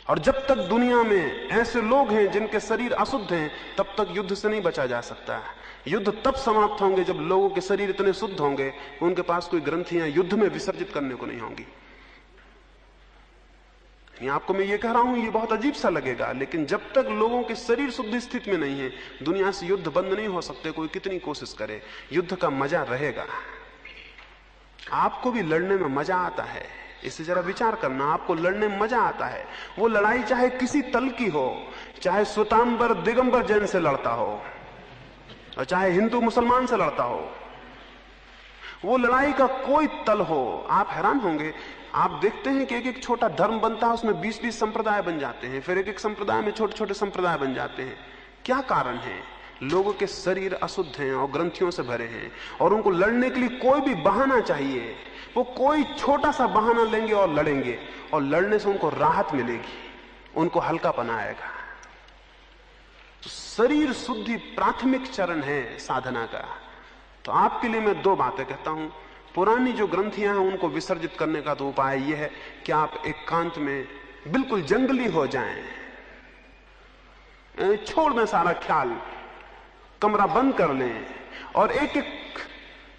और जब तक दुनिया में ऐसे लोग हैं जिनके शरीर अशुद्ध हैं, तब तक युद्ध से नहीं बचा जा सकता। युद्ध तब समाप्त होंगे जब लोगों के शरीर इतने शुद्ध होंगे कि उनके पास कोई ग्रंथियां युद्ध में विसर्जित करने को नहीं होंगी। आपको मैं ये कह रहा हूं, ये बहुत अजीब सा लगेगा, लेकिन जब तक लोगों के शरीर शुद्ध स्थिति में नहीं है, दुनिया से युद्ध बंद नहीं हो सकते, कोई कितनी कोशिश करे। युद्ध का मजा रहेगा। आपको भी लड़ने में मजा आता है, इससे जरा विचार करना। आपको लड़ने में मजा आता है। वो लड़ाई चाहे किसी तल की हो, चाहे श्वेतांबर दिगंबर जैन से लड़ता हो, और चाहे हिंदू मुसलमान से लड़ता हो, वो लड़ाई का कोई तल हो, आप हैरान होंगे। आप देखते हैं कि एक एक छोटा धर्म बनता है, उसमें 20-20 संप्रदाय बन जाते हैं, फिर एक एक संप्रदाय में छोटे छोटे संप्रदाय बन जाते हैं। क्या कारण है? लोगों के शरीर अशुद्ध हैं और ग्रंथियों से भरे हैं, और उनको लड़ने के लिए कोई भी बहाना चाहिए। वो कोई छोटा सा बहाना लेंगे और लड़ेंगे, और लड़ने से उनको राहत मिलेगी, उनको हल्कापन आएगा। तो शरीर शुद्धि प्राथमिक चरण है साधना का। तो आपके लिए मैं 2 बातें कहता हूं। पुरानी जो ग्रंथियां हैं उनको विसर्जित करने का तो उपाय यह है कि आप एकांत में बिल्कुल जंगली हो जाएं, छोड़ दें सारा ख्याल, कमरा बंद कर लें, और एक एक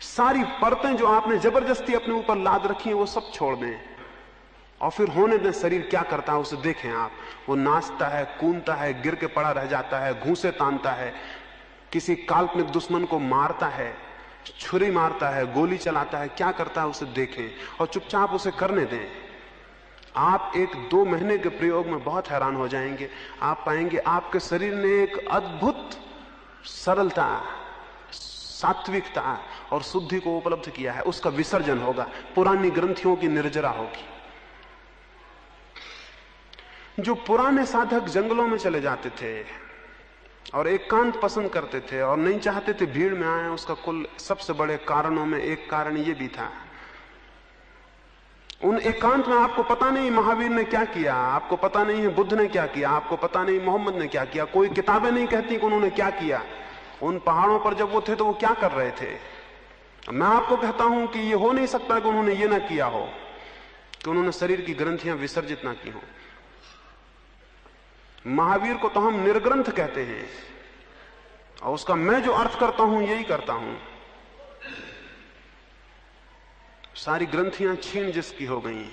सारी परतें जो आपने जबरदस्ती अपने ऊपर लाद रखी हैं वो सब छोड़ दें, और फिर होने दें शरीर क्या करता है उसे देखें आप। वो नाचता है, कूदता है, गिर के पड़ा रह जाता है, घूंसे तानता है, किसी काल्पनिक दुश्मन को मारता है, छुरी मारता है, गोली चलाता है, क्या करता है उसे देखें और चुपचाप उसे करने दें। आप 1-2 महीने के प्रयोग में बहुत हैरान हो जाएंगे। आप पाएंगे आपके शरीर ने एक अद्भुत सरलता, सात्विकता और शुद्धि को उपलब्ध किया है। उसका विसर्जन होगा, पुरानी ग्रंथियों की निर्जरा होगी। जो पुराने साधक जंगलों में चले जाते थे और एकांत पसंद करते थे और नहीं चाहते थे भीड़ में आए, उसका कुल सबसे बड़े कारणों में एक कारण यह भी था। उन एकांत में आपको पता नहीं महावीर ने क्या किया, आपको पता नहीं है बुद्ध ने क्या किया, आपको पता नहीं मोहम्मद ने क्या किया, कोई किताबें नहीं कहती कि उन्होंने क्या किया। उन पहाड़ों पर जब वो थे तो वो क्या कर रहे थे। मैं आपको कहता हूं कि ये हो नहीं सकता कि उन्होंने ये ना किया हो, कि उन्होंने शरीर की ग्रंथियां विसर्जित ना की हो। महावीर को तो हम निर्ग्रंथ कहते हैं, और उसका मैं जो अर्थ करता हूं यही करता हूं। सारी ग्रंथियां छीन जिसकी हो गई,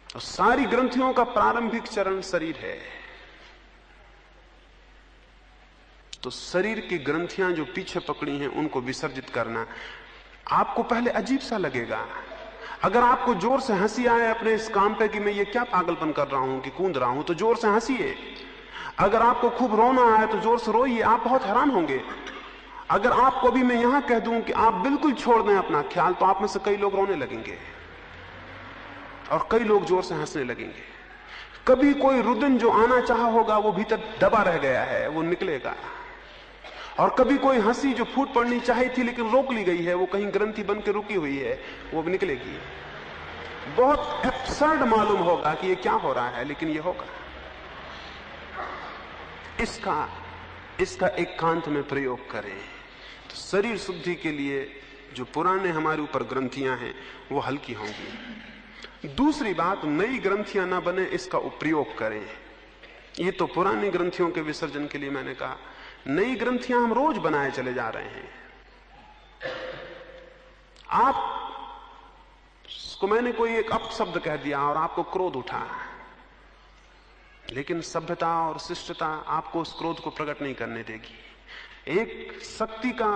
और सारी ग्रंथियों का प्रारंभिक चरण शरीर है। तो शरीर की ग्रंथियां जो पीछे पकड़ी हैं उनको विसर्जित करना। आपको पहले अजीब सा लगेगा, अगर आपको जोर से हंसी आए अपने इस काम पे कि मैं ये क्या पागलपन कर रहा हूं कि कूद रहा हूं, तो जोर से हंसिए। अगर आपको खूब रोना आए तो जोर से रोइए। आप बहुत हैरान होंगे, अगर आपको भी मैं यहां कह दूं कि आप बिल्कुल छोड़ दें अपना ख्याल, तो आप में से कई लोग रोने लगेंगे और कई लोग जोर से हंसने लगेंगे। कभी कोई रुदन जो आना चाहा होगा वो भीतर दबा रह गया है, वो निकलेगा। और कभी कोई हंसी जो फूट पड़नी चाहिए थी लेकिन रोक ली गई है, वो कहीं ग्रंथि बन के रुकी हुई है, वो भी निकलेगी। बहुत एब्सर्ड मालूम होगा कि ये क्या हो रहा है, लेकिन ये होगा। इसका एकांत में प्रयोग करें तो शरीर शुद्धि के लिए जो पुराने हमारे ऊपर ग्रंथियां हैं वो हल्की होंगी। दूसरी बात, नई ग्रंथियां ना बने, इसका प्रयोग करें। ये तो पुरानी ग्रंथियों के विसर्जन के लिए मैंने कहा। नई ग्रंथियां हम रोज बनाए चले जा रहे हैं। आपको मैंने कोई एक अपशब्द कह दिया और आपको क्रोध उठा, लेकिन सभ्यता और शिष्टता आपको उस क्रोध को प्रकट नहीं करने देगी। एक शक्ति का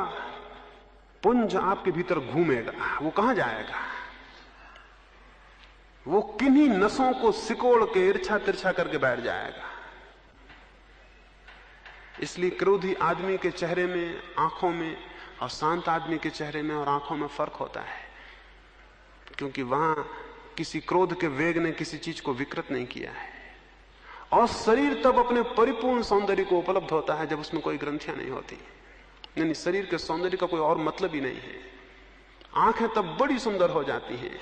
पुंज आपके भीतर घूमेगा, वो कहां जाएगा? वो किन्हीं नसों को सिकोड़ के इर्छा तिरछा करके बैठ जाएगा। इसलिए क्रोधी आदमी के चेहरे में, आंखों में, और शांत आदमी के चेहरे में और आंखों में फर्क होता है, क्योंकि वहां किसी क्रोध के वेग ने किसी चीज को विकृत नहीं किया है। और शरीर तब अपने परिपूर्ण सौंदर्य को उपलब्ध होता है जब उसमें कोई ग्रंथियां नहीं होती। यानी शरीर के सौंदर्य का कोई और मतलब ही नहीं है। आंखें तब बड़ी सुंदर हो जाती हैं,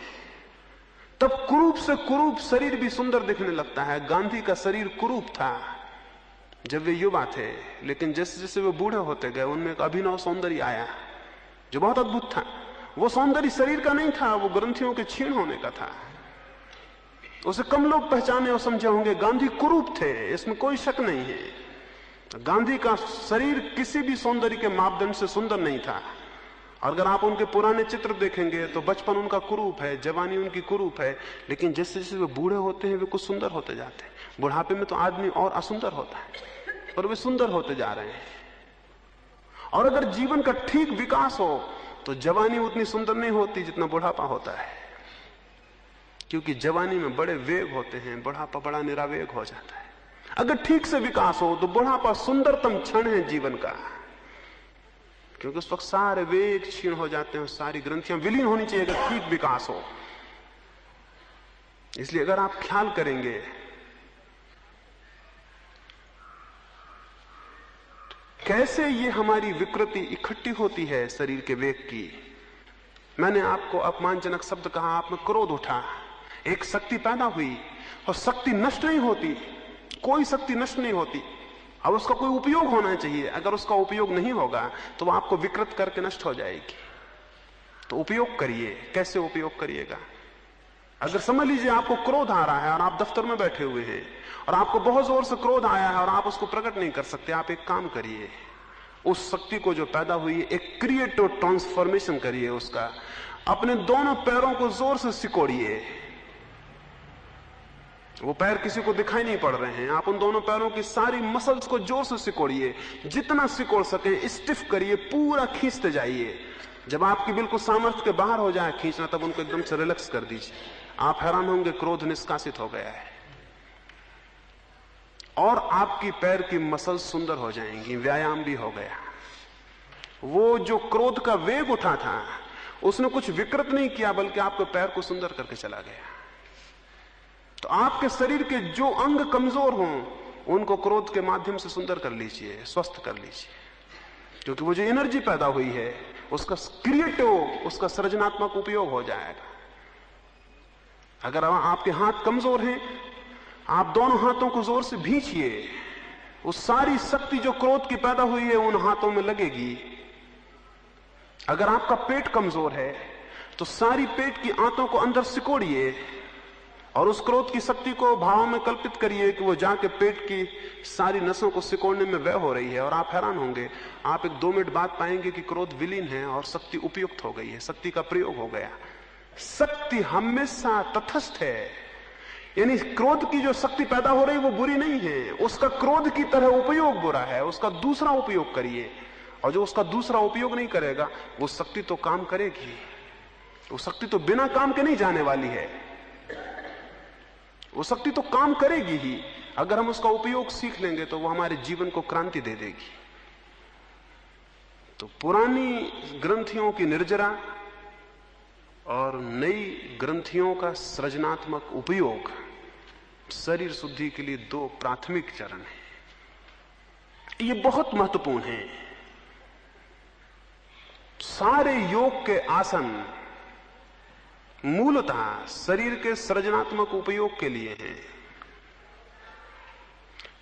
तब कुरूप से कुरूप शरीर भी सुंदर दिखने लगता है। गांधी का शरीर कुरूप था जब वे युवा थे, लेकिन जैसे जैसे वे बूढ़े होते गए उनमें एक अभिनव सौंदर्य आया जो बहुत अद्भुत था। वो सौंदर्य शरीर का नहीं था, वो ग्रंथियों के क्षीण होने का था। उसे कम लोग पहचाने और समझे होंगे। गांधी कुरूप थे, इसमें कोई शक नहीं है। गांधी का शरीर किसी भी सौंदर्य के मापदंड से सुंदर नहीं था। और अगर आप उनके पुराने चित्र देखेंगे तो बचपन उनका कुरूप है, जवानी उनकी कुरूप है, लेकिन जैसे जैसे वे बूढ़े होते हैं वे कुछ सुंदर होते जाते हैं। बुढ़ापे में तो आदमी और असुंदर होता है, और वे सुंदर होते जा रहे हैं। और अगर जीवन का ठीक विकास हो तो जवानी उतनी सुंदर नहीं होती जितना बुढ़ापा होता है, क्योंकि जवानी में बड़े वेग होते हैं, बुढ़ापा बड़ा निरावेग हो जाता है। अगर ठीक से विकास हो तो बुढ़ापा सुंदरतम क्षण है जीवन का, क्योंकि उस वक्त सारे वेग क्षीण हो जाते हैं और सारी ग्रंथियां विलीन होनी चाहिए अगर ठीक विकास हो। इसलिए अगर आप ख्याल करेंगे, कैसे ये हमारी विकृति इकट्ठी होती है शरीर के वेग की। मैंने आपको अपमानजनक शब्द कहा, आप में क्रोध उठा, एक शक्ति पैदा हुई, और शक्ति नष्ट नहीं होती, कोई शक्ति नष्ट नहीं होती। अब उसका कोई उपयोग होना चाहिए। अगर उसका उपयोग नहीं होगा तो वो आपको विकृत करके नष्ट हो जाएगी। तो उपयोग करिए। कैसे उपयोग करिएगा? अगर समझ लीजिए आपको क्रोध आ रहा है और आप दफ्तर में बैठे हुए हैं और आपको बहुत जोर से क्रोध आया है और आप उसको प्रकट नहीं कर सकते, आप एक काम करिए, उस शक्ति को जो पैदा हुई है एक क्रिएटिव ट्रांसफॉर्मेशन करिए उसका। अपने दोनों पैरों को जोर से सिकोड़िए। वो पैर किसी को दिखाई नहीं पड़ रहे हैं, आप उन दोनों पैरों की सारी मसल्स को जोर से सिकोड़िए, जितना सिकोड़ सके स्टिफ करिए, पूरा खींचते जाइए। जब आपकी बिल्कुल सामर्थ्य के बाहर हो जाए खींचना, तब उनको एकदम से रिलैक्स कर दीजिए। आप हैरान होंगे, क्रोध निष्कासित हो गया है और आपकी पैर की मसल सुंदर हो जाएंगी, व्यायाम भी हो गया। वो जो क्रोध का वेग उठा था उसने कुछ विकृत नहीं किया, बल्कि आपके पैर को सुंदर करके चला गया। तो आपके शरीर के जो अंग कमजोर हों उनको क्रोध के माध्यम से सुंदर कर लीजिए, स्वस्थ कर लीजिए, क्योंकि वो जो एनर्जी पैदा हुई है उसका क्रिएटिव, उसका सृजनात्मक उपयोग हो जाएगा। अगर आपके हाथ कमजोर हैं, आप दोनों हाथों को जोर से भींचिए, उस सारी शक्ति जो क्रोध की पैदा हुई है उन हाथों में लगेगी। अगर आपका पेट कमजोर है तो सारी पेट की आंतों को अंदर सिकोड़िए और उस क्रोध की शक्ति को भाव में कल्पित करिए कि वो जाके पेट की सारी नसों को सिकोड़ने में व्यय हो रही है। और आप हैरान होंगे, आप एक 2 मिनट बाद पाएंगे कि क्रोध विलीन है और शक्ति उपयुक्त हो गई है, शक्ति का प्रयोग हो गया। शक्ति हमेशा तटस्थ है, यानी क्रोध की जो शक्ति पैदा हो रही है वो बुरी नहीं है, उसका क्रोध की तरह उपयोग बुरा है। उसका दूसरा उपयोग करिए, और जो उसका दूसरा उपयोग नहीं करेगा वो शक्ति तो काम करेगी। वो शक्ति तो बिना काम के नहीं जाने वाली है, वो शक्ति तो काम करेगी ही। अगर हम उसका उपयोग सीख लेंगे तो वो हमारे जीवन को क्रांति दे देगी। तो पुरानी ग्रंथियों की निर्जरा और नई ग्रंथियों का सृजनात्मक उपयोग शरीर शुद्धि के लिए दो प्राथमिक चरण हैं। ये बहुत महत्वपूर्ण है। सारे योग के आसन मूलतः शरीर के सृजनात्मक उपयोग के लिए हैं।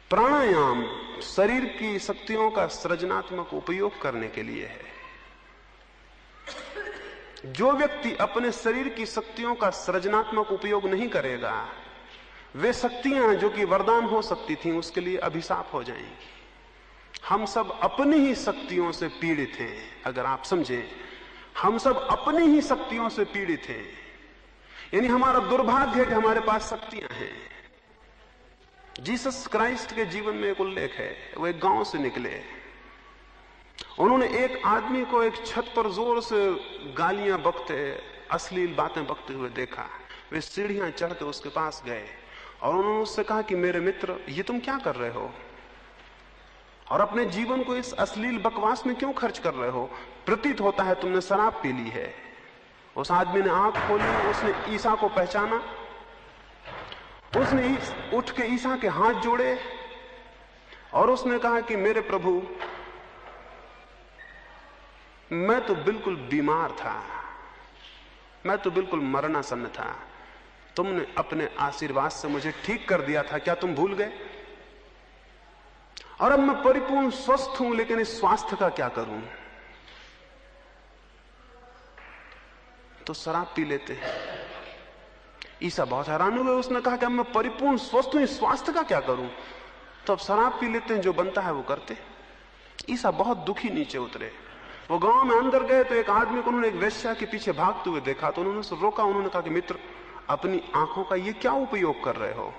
प्राणायाम शरीर की शक्तियों का सृजनात्मक उपयोग करने के लिए है। जो व्यक्ति अपने शरीर की शक्तियों का सृजनात्मक उपयोग नहीं करेगा, वे शक्तियां जो कि वरदान हो सकती थीं उसके लिए अभिशाप हो जाएंगी। हम सब अपनी ही शक्तियों से पीड़ित हैं। अगर आप समझें, हम सब अपनी ही शक्तियों से पीड़ित हैं। यानी हमारा दुर्भाग्य है कि हमारे पास शक्तियां हैं। जीसस क्राइस्ट के जीवन में एक उल्लेख है। वो एक गांव से निकले, उन्होंने एक आदमी को एक छत पर जोर से गालियां बकते, अश्लील बातें बकते हुए देखा। वे सीढ़ियां चढ़ते उसके पास गए और उन्होंने उससे कहा कि मेरे मित्र, ये तुम क्या कर रहे हो और अपने जीवन को इस अश्लील बकवास में क्यों खर्च कर रहे हो? प्रतीत होता है तुमने शराब पी ली है। उस आदमी ने आंख खोली, उसने ईसा को पहचाना। उसने उठ के ईसा के हाथ जोड़े और उसने कहा कि मेरे प्रभु, मैं तो बिल्कुल बीमार था, मैं तो बिल्कुल मरणासन्न था। तुमने अपने आशीर्वाद से मुझे ठीक कर दिया था, क्या तुम भूल गए? और अब मैं परिपूर्ण स्वस्थ हूं, लेकिन इस स्वास्थ्य का क्या करूं? तो शराब पी लेते हैं। ईसा बहुत हैरान हुए। उसने कहा कि अब मैं परिपूर्ण स्वस्थ हूं, इस स्वास्थ्य का क्या करूं? तो अब शराब पी लेते हैं, जो बनता है वो करते। ईसा बहुत दुखी नीचे उतरे। वो गांव में अंदर गए तो एक आदमी को उन्होंने एक वेश्या के पीछे भागते हुए देखा, तो उन्होंने उसे रोका। उन्होंने कहा कि मित्र, अपनी आंखों का ये क्या उपयोग कर रहे हो?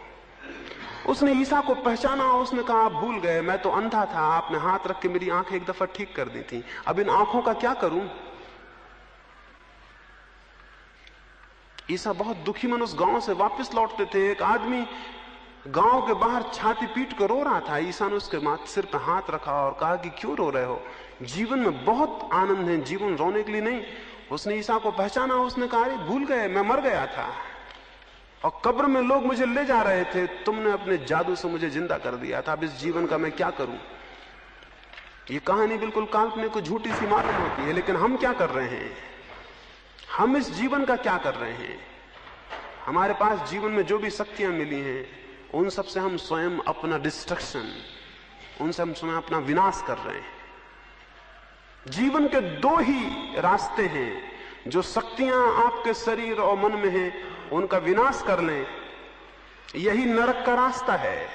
उसने ईसा को पहचाना और उसने कहा, आप भूल गए, मैं तो अंधा था, आपने हाथ रख के मेरी आंखें एक दफा ठीक कर दी थी, अब इन आंखों का क्या करूं? ईसा बहुत दुखी मन उस गांव से वापस लौटते थे। एक आदमी गांव के बाहर छाती पीट कर रो रहा था। ईसा ने उसके सिर पर हाथ रखा और कहा कि क्यों रो रहे हो? जीवन में बहुत आनंद है, जीवन रोने के लिए नहीं। उसने ईसा को पहचाना। उसने कहा, अरे भूल गए, मैं मर गया था और कब्र में लोग मुझे ले जा रहे थे, तुमने अपने जादू से मुझे जिंदा कर दिया था। अब इस जीवन का मैं क्या करूं? ये कहानी बिल्कुल काल्पनिक को झूठी सी मालूम होती है, लेकिन हम क्या कर रहे हैं? हम इस जीवन का क्या कर रहे हैं? हमारे पास जीवन में जो भी शक्तियां मिली हैं, उन सब से हम स्वयं अपना डिस्ट्रक्शन, उनसे हम स्वयं अपना विनाश कर रहे हैं। जीवन के दो ही रास्ते हैं। जो शक्तियां आपके शरीर और मन में हैं, उनका विनाश कर लें, यही नरक का रास्ता है।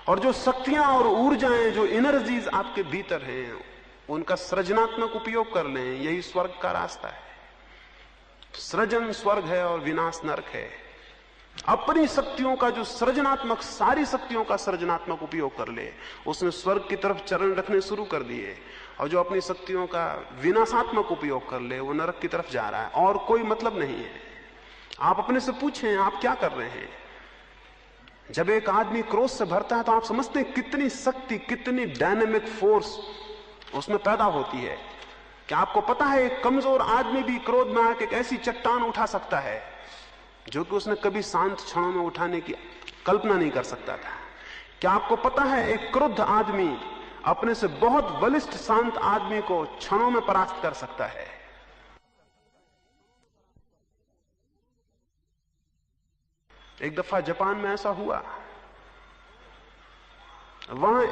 और जो शक्तियां और ऊर्जाएं, जो एनर्जीज आपके भीतर हैं, उनका सृजनात्मक उपयोग कर लें, यही स्वर्ग का रास्ता है। सृजन स्वर्ग है और विनाश नरक है। अपनी शक्तियों का जो सृजनात्मक, सारी शक्तियों का सृजनात्मक उपयोग कर ले, उसने स्वर्ग की तरफ चरण रखने शुरू कर दिए। और जो अपनी शक्तियों का विनाशात्मक उपयोग कर ले, वो नरक की तरफ जा रहा है। और कोई मतलब नहीं है। आप अपने से पूछें, आप क्या कर रहे हैं? जब एक आदमी क्रोध से भरता है तो आप समझते हैं कितनी शक्ति, कितनी डायनेमिक फोर्स उसमें पैदा होती है। क्या आपको पता है एक कमजोर आदमी भी क्रोध में आकर एक ऐसी चट्टान उठा सकता है जो कि उसने कभी शांत क्षणों में उठाने की कल्पना नहीं कर सकता था? क्या आपको पता है एक क्रुद्ध आदमी अपने से बहुत बलिष्ठ शांत आदमी को क्षणों में परास्त कर सकता है? एक दफा जापान में ऐसा हुआ। वहां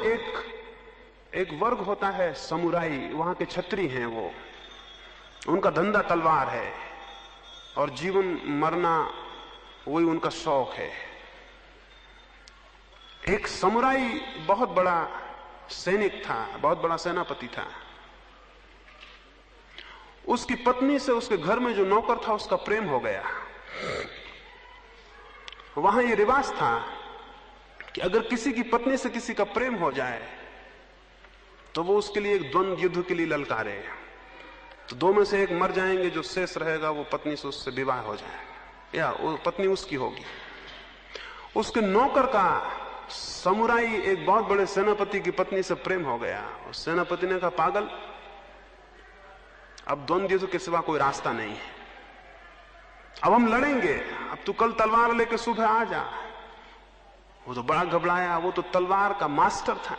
एक वर्ग होता है समुराई, वहां के क्षत्रिय हैं। वो, उनका धंधा तलवार है और जीवन मरना वही उनका शौक है। एक समुराई बहुत बड़ा सैनिक था, बहुत बड़ा सेनापति था। उसकी पत्नी से उसके घर में जो नौकर था उसका प्रेम हो गया। वहां यह रिवाज था कि अगर किसी की पत्नी से किसी का प्रेम हो जाए तो वो उसके लिए एक द्वंद्व युद्ध के लिए ललकारे। तो दो में से एक मर जाएंगे, जो शेष रहेगा वो पत्नी से उससे विवाह हो जाएगा या वो पत्नी उसकी होगी। उसके नौकर का समुराई एक बहुत बड़े सेनापति की पत्नी से प्रेम हो गया। उस सेनापति ने कहा, पागल, अब द्वंद्व युद्ध के सिवा कोई रास्ता नहीं है। अब हम लड़ेंगे। अब तू कल तलवार लेके सुबह आ जा। वो तो बड़ा घबराया, वो तो तलवार का मास्टर था,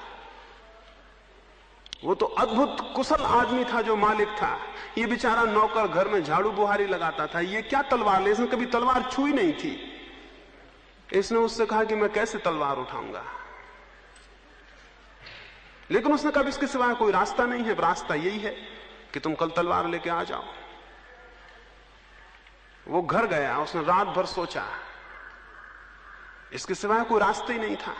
वो तो अद्भुत कुशल आदमी था जो मालिक था। ये बेचारा नौकर घर में झाड़ू बुहारी लगाता था, ये क्या तलवार ले, इसने कभी तलवार छुई नहीं थी। इसने उससे कहा कि मैं कैसे तलवार उठाऊंगा, लेकिन उसने कहा इसके सिवाय कोई रास्ता नहीं है, रास्ता यही है कि तुम कल तलवार लेके आ जाओ। वो घर गया, उसने रात भर सोचा, इसके सिवाय कोई रास्ता ही नहीं था।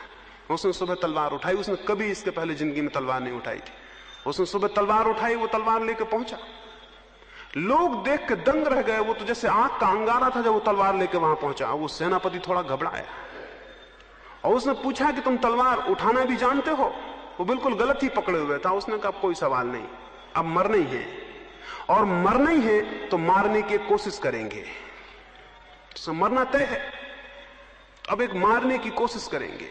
उसने सुबह तलवार उठाई, उसने कभी इसके पहले जिंदगी में तलवार नहीं उठाई थी। उसने सुबह तलवार उठाई, वो तलवार लेके पहुंचा। लोग देख के दंग रह गए, वो तो जैसे आग का अंगारा था जब वो तलवार लेके वहां पहुंचा। वो सेनापति थोड़ा घबराया और उसने पूछा कि तुम तलवार उठाना भी जानते हो? वो बिल्कुल गलत ही पकड़े हुए था। उसने कहा कोई सवाल नहीं, अब मरना ही है, और मरना ही है तो मारने की कोशिश करेंगे। तो मरना तय है, अब एक मारने की कोशिश करेंगे।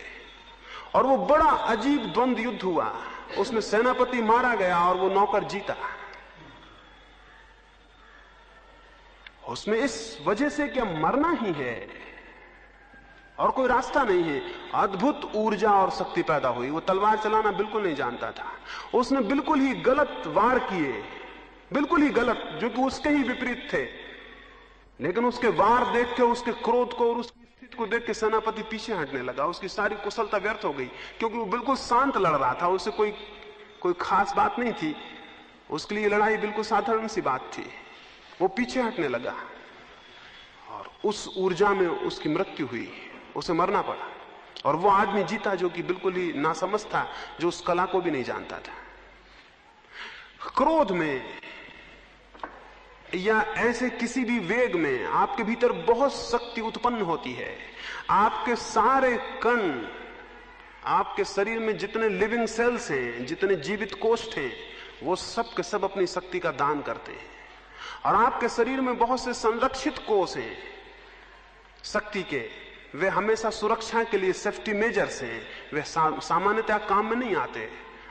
और वो बड़ा अजीब द्वंद्व युद्ध हुआ। उसमें सेनापति मारा गया और वो नौकर जीता। उसमें इस वजह से कि मरना ही है और कोई रास्ता नहीं है, अद्भुत ऊर्जा और शक्ति पैदा हुई। वो तलवार चलाना बिल्कुल नहीं जानता था। उसने बिल्कुल ही गलत वार किए, बिल्कुल ही गलत, जो कि उसके ही विपरीत थे। लेकिन उसके वार देख के, उसके क्रोध को और उसकी स्थिति को देख के सेनापति पीछे हटने लगा। उसकी सारी कुशलता व्यर्थ हो गई, क्योंकि वो बिल्कुल शांत लड़ रहा था। उससे कोई खास बात नहीं थी। उसके लिए लड़ाई बिल्कुल साधारण सी बात थी। वो पीछे हटने लगा और उस ऊर्जा में उसकी मृत्यु हुई। उसे मरना पड़ा और वो आदमी जीता जो कि बिल्कुल ही नासमझ था, जो उस कला को भी नहीं जानता था। क्रोध में या ऐसे किसी भी वेग में आपके भीतर बहुत शक्ति उत्पन्न होती है। आपके सारे कण, आपके शरीर में जितने लिविंग सेल्स हैं, जितने जीवित कोष्ठ हैं, वो सब के सब अपनी शक्ति का दान करते हैं। और आपके शरीर में बहुत से संरक्षित कोष हैं शक्ति के, वे हमेशा सुरक्षा के लिए सेफ्टी मेजर्स हैं। वे सामान्यतः काम में नहीं आते।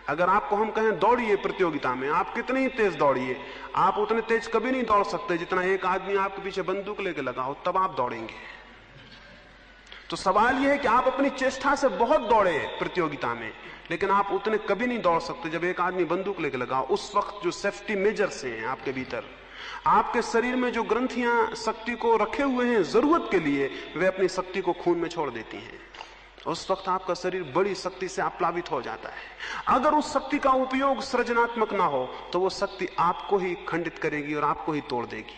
अगर आपको हम कहें दौड़िए प्रतियोगिता में, आप कितने ही तेज दौड़िए, आप उतने तेज कभी नहीं दौड़ सकते जितना एक आदमी आपके पीछे बंदूक लेके लगा हो, तब आप दौड़ेंगे। तो सवाल यह है कि आप अपनी चेष्टा से बहुत दौड़े प्रतियोगिता में, लेकिन आप उतने कभी नहीं दौड़ सकते जब एक आदमी बंदूक लेके लगा। उस वक्त जो सेफ्टी मेजर्स हैं आपके भीतर, आपके शरीर में जो ग्रंथियां शक्ति को रखे हुए हैं जरूरत के लिए, वे अपनी शक्ति को खून में छोड़ देती हैं। उस वक्त आपका शरीर बड़ी शक्ति से आप्लावित हो जाता है। अगर उस शक्ति का उपयोग सृजनात्मक ना हो तो वो शक्ति आपको ही खंडित करेगी और आपको ही तोड़ देगी।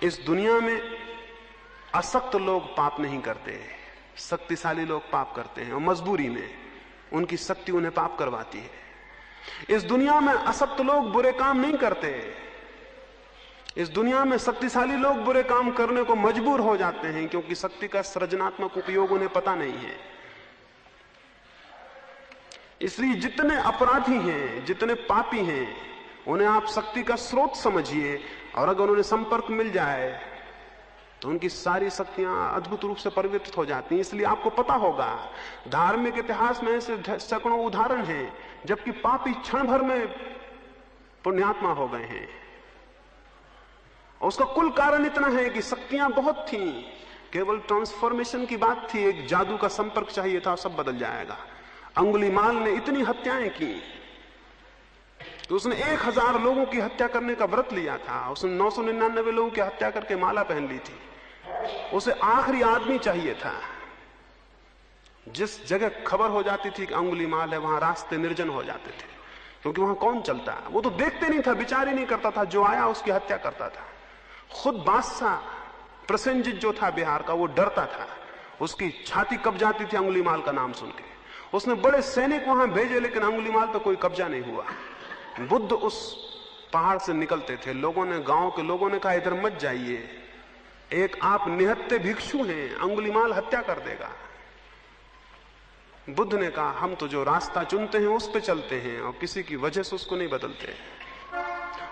इस दुनिया में अशक्त लोग पाप नहीं करते, शक्तिशाली लोग पाप करते हैं, और मजबूरी में उनकी शक्ति उन्हें पाप करवाती है। इस दुनिया में अशक्त लोग बुरे काम नहीं करते। इस दुनिया में शक्तिशाली लोग बुरे काम करने को मजबूर हो जाते हैं, क्योंकि शक्ति का सृजनात्मक उपयोग उन्हें पता नहीं है। इसलिए जितने अपराधी हैं, जितने पापी हैं, उन्हें आप शक्ति का स्रोत समझिए, और अगर उन्हें संपर्क मिल जाए तो उनकी सारी शक्तियां अद्भुत रूप से परिवर्तित हो जाती हैं। इसलिए आपको पता होगा, धार्मिक इतिहास में ऐसे सैकड़ों उदाहरण हैं जबकि पापी क्षण भर में पुण्यात्मा हो गए हैं। उसका कुल कारण इतना है कि शक्तियां बहुत थीं, केवल ट्रांसफॉर्मेशन की बात थी, एक जादू का संपर्क चाहिए था, सब बदल जाएगा। अंगुलीमाल ने इतनी हत्याएं की कि उसने 1000 लोगों की हत्या करने का व्रत लिया था। उसने 999 लोगों की हत्या करके माला पहन ली थी। उसे आखिरी आदमी चाहिए था। जिस जगह खबर हो जाती थी कि अंगुलीमाल है, वहां रास्ते निर्जन हो जाते थे, क्योंकि वहां कौन चलता? वो तो देखते नहीं था, विचार ही नहीं करता था, जो आया उसकी हत्या करता था। खुद बादशाह प्रसेनजीत जो था बिहार का, वो डरता था, उसकी छाती कब जाती थी अंगुलीमाल का नाम सुन के। उसने बड़े सैनिक वहां भेजे, लेकिन अंगुलीमाल पर कोई कब्जा नहीं हुआ। बुद्ध उस पहाड़ से निकलते थे, लोगों ने, गांव के लोगों ने कहा इधर मत जाइए, एक आप निहत्थे भिक्षु हैं, अंगुलीमाल हत्या कर देगा। बुद्ध ने कहा हम तो जो रास्ता चुनते हैं उस पे चलते हैं और किसी की वजह से उसको नहीं बदलते।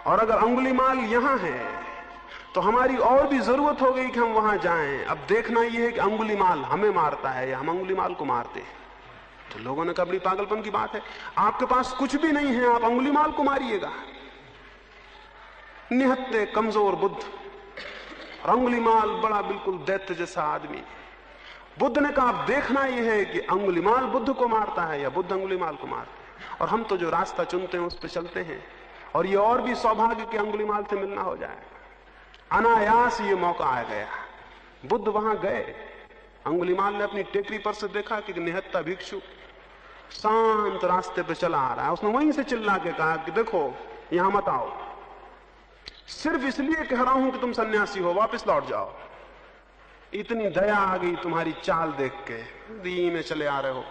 और अगर अंगुलीमाल यहां है तो हमारी और भी जरूरत हो गई कि हम वहां जाएं। अब देखना यह है कि अंगुलीमाल हमें मारता है या हम अंगुलीमाल को मारते हैं। तो लोगों ने कहा बड़ी पागलपन की बात है, आपके पास कुछ भी नहीं है, आप अंगुलीमाल को मारिएगा। निहत्ते कमजोर बुद्ध और अंगुलीमाल बड़ा बिल्कुल दैत्य जैसा आदमी। बुद्ध ने कहा अब देखना यह है कि अंगुलीमाल बुद्ध को मारता है या बुद्ध अंगुलीमाल को मारता है, और हम तो जो रास्ता चुनते हैं उस पर चलते हैं। और ये और भी सौभाग्य कि अंगुलीमाल से मिलना हो जाए। अनायास ये मौका आ गया। बुद्ध वहां गए। अंगुलीमाल ने अपनी टेकरी पर से देखा कि निहत्ता भिक्षु शांत रास्ते पे चला आ रहा है। उसने वहीं से चिल्ला के कहा कि देखो यहां मत आओ, सिर्फ इसलिए कह रहा हूं कि तुम सन्यासी हो, वापस लौट जाओ। इतनी दया आ गई तुम्हारी चाल देख के, धीमे चले आ रहे हो,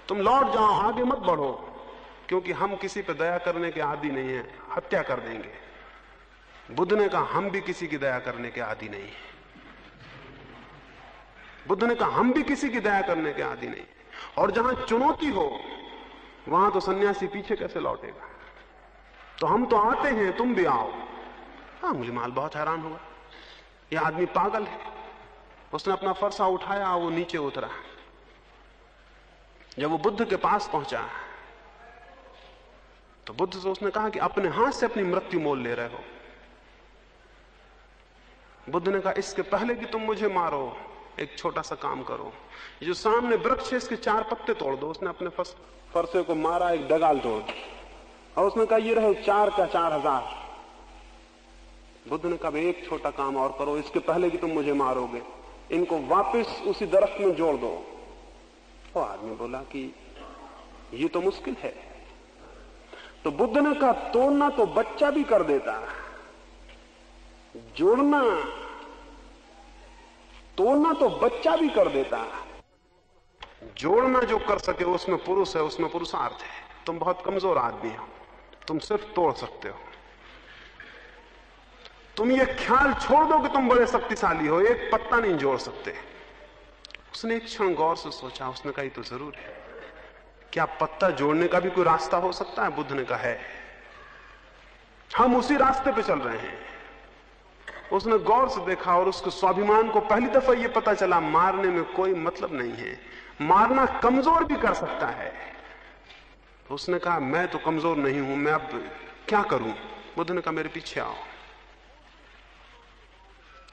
तुम लौट जाओ, आगे मत बढ़ो, क्योंकि हम किसी पे दया करने के आदी नहीं है, हत्या कर देंगे। बुद्ध ने कहा हम भी किसी की दया करने के आदी नहीं है। बुद्ध ने कहा हम भी किसी की दया करने के आदी नहीं, और जहां चुनौती हो वहां तो सन्यासी पीछे कैसे लौटेगा। तो हम तो आते हैं, तुम भी आओ। अंगुलीमाल बहुत हैरान हुआ, यह आदमी पागल है। उसने अपना फरसा उठाया, वो नीचे उतरा। जब वो बुद्ध के पास पहुंचा तो बुद्ध से उसने कहा कि अपने हाथ से अपनी मृत्यु मोल ले रहे हो। बुद्ध ने कहा इसके पहले कि तुम मुझे मारो एक छोटा सा काम करो, ये जो सामने वृक्ष है इसके 4 पत्ते तोड़ दो। उसने अपने फरसे को मारा, एक डगाल तोड़ दी, और उसने कहा ये रहे 4 का 4000। बुद्ध ने कहा एक छोटा काम और करो, इसके पहले कि तुम मुझे मारोगे, इनको वापस उसी दरख्त में जोड़ दो। वो आदमी बोला कि ये तो मुश्किल है। तो बुद्ध ने कहा तोड़ना तो बच्चा भी कर देता, जोड़ना तोड़ना तो बच्चा भी कर देता, जोड़ना जो कर सके उसमें पुरुष है, उसमें पुरुषार्थ है। तुम बहुत कमजोर आदमी हो, तुम सिर्फ तोड़ सकते हो। तुम ये ख्याल छोड़ दो कि तुम बड़े शक्तिशाली हो, एक पत्ता नहीं जोड़ सकते। उसने एक क्षण गौर से सोचा, उसने कहा तो जरूर है, क्या पत्ता जोड़ने का भी कोई रास्ता हो सकता है? बुद्ध ने कहा है, हम उसी रास्ते पे चल रहे हैं। उसने गौर से देखा और उसके स्वाभिमान को पहली दफा यह पता चला मारने में कोई मतलब नहीं है, मारना कमजोर भी कर सकता है। उसने कहा मैं तो कमजोर नहीं हूं, मैं अब क्या करूं? बुद्ध ने कहा मेरे पीछे आओ।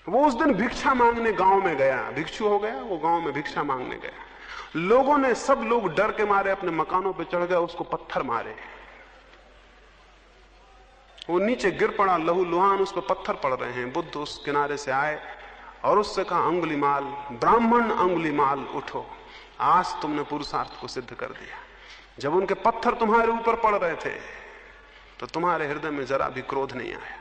वो उस दिन भिक्षा मांगने गांव में गया, भिक्षु हो गया, वो गांव में भिक्षा मांगने गया। लोगों ने, सब लोग डर के मारे अपने मकानों पे चढ़ गए, उसको पत्थर मारे। वो नीचे गिर पड़ा, लहू लुहान, उस पर पत्थर पड़ रहे हैं। बुद्ध उस किनारे से आए और उससे कहा अंगुलीमाल, ब्राह्मण अंगुलीमाल उठो, आज तुमने पुरुषार्थ को सिद्ध कर दिया। जब उनके पत्थर तुम्हारे ऊपर पड़ रहे थे तो तुम्हारे हृदय में जरा भी क्रोध नहीं आया,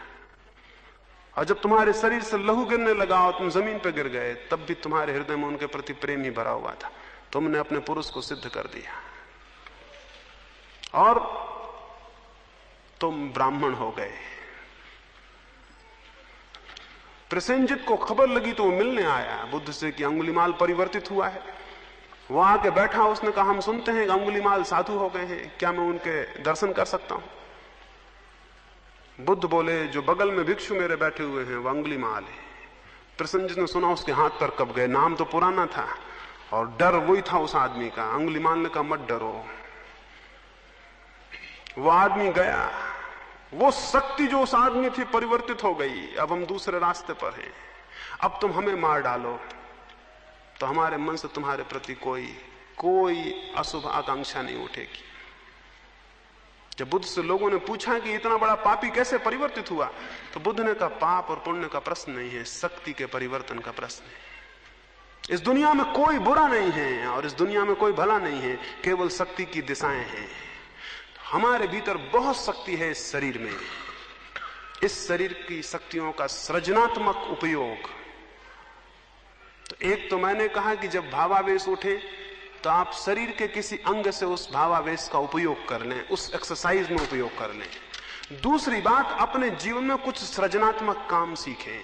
और जब तुम्हारे शरीर से लहू गिरने लगा और तुम जमीन पर गिर गए तब भी तुम्हारे हृदय में उनके प्रति प्रेम ही भरा हुआ था। तुमने अपने पुरुष को सिद्ध कर दिया और तुम ब्राह्मण हो गए। प्रसेनजित को खबर लगी तो वो मिलने आया बुद्ध से कि अंगुलीमाल परिवर्तित हुआ है। वो आके बैठा, उसने कहा हम सुनते हैं कि अंगुलीमाल साधु हो गए हैं, क्या मैं उनके दर्शन कर सकता हूं? बुद्ध बोले जो बगल में भिक्षु मेरे बैठे हुए हैं वो अंगुलीमाल है। प्रसेनजित ने सुना उसके हाथ पर कब गए, नाम तो पुराना था और डर वही था उस आदमी का। अंगुलीमाल ने कहा मत डरो। वो आदमी गया, वो शक्ति जो उस आदमी थी परिवर्तित हो गई। अब हम दूसरे रास्ते पर हैं। अब तुम हमें मार डालो तो हमारे मन से तुम्हारे प्रति कोई अशुभ आकांक्षा नहीं उठेगी। जब बुद्ध से लोगों ने पूछा कि इतना बड़ा पापी कैसे परिवर्तित हुआ, तो बुद्ध ने कहा पाप और पुण्य का प्रश्न नहीं है, शक्ति के परिवर्तन का प्रश्न है। इस दुनिया में कोई बुरा नहीं है और इस दुनिया में कोई भला नहीं है, केवल शक्ति की दिशाएं हैं। हमारे भीतर बहुत शक्ति है इस शरीर में। इस शरीर की शक्तियों का सृजनात्मक उपयोग, तो एक तो मैंने कहा कि जब भावावेश उठे तो आप शरीर के किसी अंग से उस भावावेश का उपयोग कर लें, उस एक्सरसाइज में उपयोग कर लें। दूसरी बात, अपने जीवन में कुछ सृजनात्मक काम सीखें।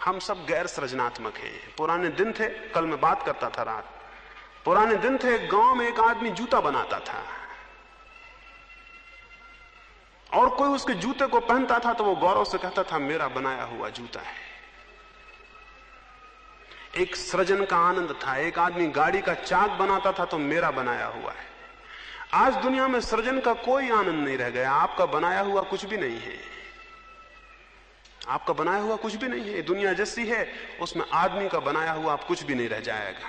हम सब गैर सृजनात्मक हैं। पुराने दिन थे, कल मैं बात करता था रात, पुराने दिन थे, गांव में एक आदमी जूता बनाता था और कोई उसके जूते को पहनता था तो वो गौरव से कहता था मेरा बनाया हुआ जूता है। एक सृजन का आनंद था। एक आदमी गाड़ी का चाक बनाता था तो मेरा बनाया हुआ है। आज दुनिया में सृजन का कोई आनंद नहीं रह गया, आपका बनाया हुआ कुछ भी नहीं है। आपका बनाया हुआ कुछ भी नहीं है। दुनिया जैसी है, उसमें आदमी का बनाया हुआ आप कुछ भी नहीं रह जाएगा।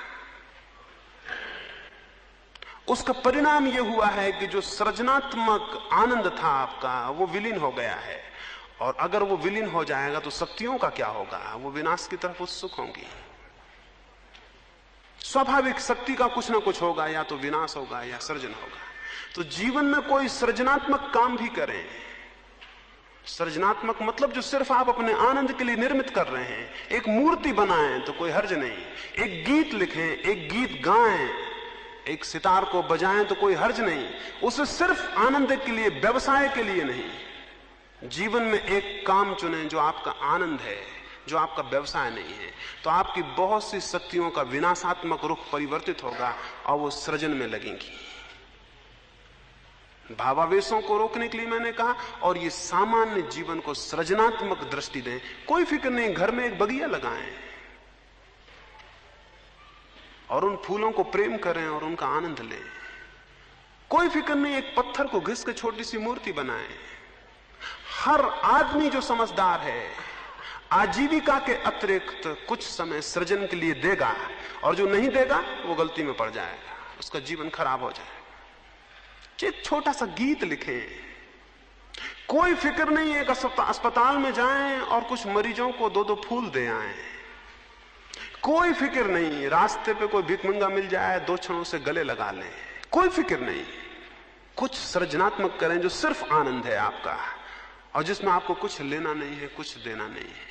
उसका परिणाम यह हुआ है कि जो सृजनात्मक आनंद था आपका, वो विलीन हो गया है। और अगर वो विलीन हो जाएगा तो शक्तियों का क्या होगा? वो विनाश की तरफ उत्सुक होंगी। स्वाभाविक शक्ति का कुछ ना कुछ होगा, या तो विनाश होगा या सृजन होगा। तो जीवन में कोई सृजनात्मक काम भी करें, सृजनात्मक मतलब जो सिर्फ आप अपने आनंद के लिए निर्मित कर रहे हैं, एक मूर्ति बनाएं तो कोई हर्ज नहीं, एक गीत लिखें, एक गीत गाएं, एक सितार को बजाएं तो कोई हर्ज नहीं, उसे सिर्फ आनंद के लिए, व्यवसाय के लिए नहीं। जीवन में एक काम चुनें जो आपका आनंद है, जो आपका व्यवसाय नहीं है, तो आपकी बहुत सी शक्तियों का विनाशात्मक रुख परिवर्तित होगा और वो सृजन में लगेंगी। भावावेशों को रोकने के लिए मैंने कहा, और ये सामान्य जीवन को सृजनात्मक दृष्टि दें। कोई फिक्र नहीं, घर में एक बगिया लगाएं और उन फूलों को प्रेम करें और उनका आनंद लें। कोई फिक्र नहीं, एक पत्थर को घिस के छोटी सी मूर्ति बनाएं। हर आदमी जो समझदार है आजीविका के अतिरिक्त कुछ समय सृजन के लिए देगा, और जो नहीं देगा वो गलती में पड़ जाएगा, उसका जीवन खराब हो जाएगा। एक छोटा सा गीत लिखें। कोई फिक्र नहीं, एक अस्पताल में जाएं और कुछ मरीजों को 2-2 फूल दे आएं। कोई फिक्र नहीं, रास्ते पे कोई भिखमंगा मिल जाए, 2 क्षणों से गले लगा लें। कोई फिक्र नहीं, कुछ सृजनात्मक करें जो सिर्फ आनंद है आपका, और जिसमें आपको कुछ लेना नहीं है, कुछ देना नहीं है,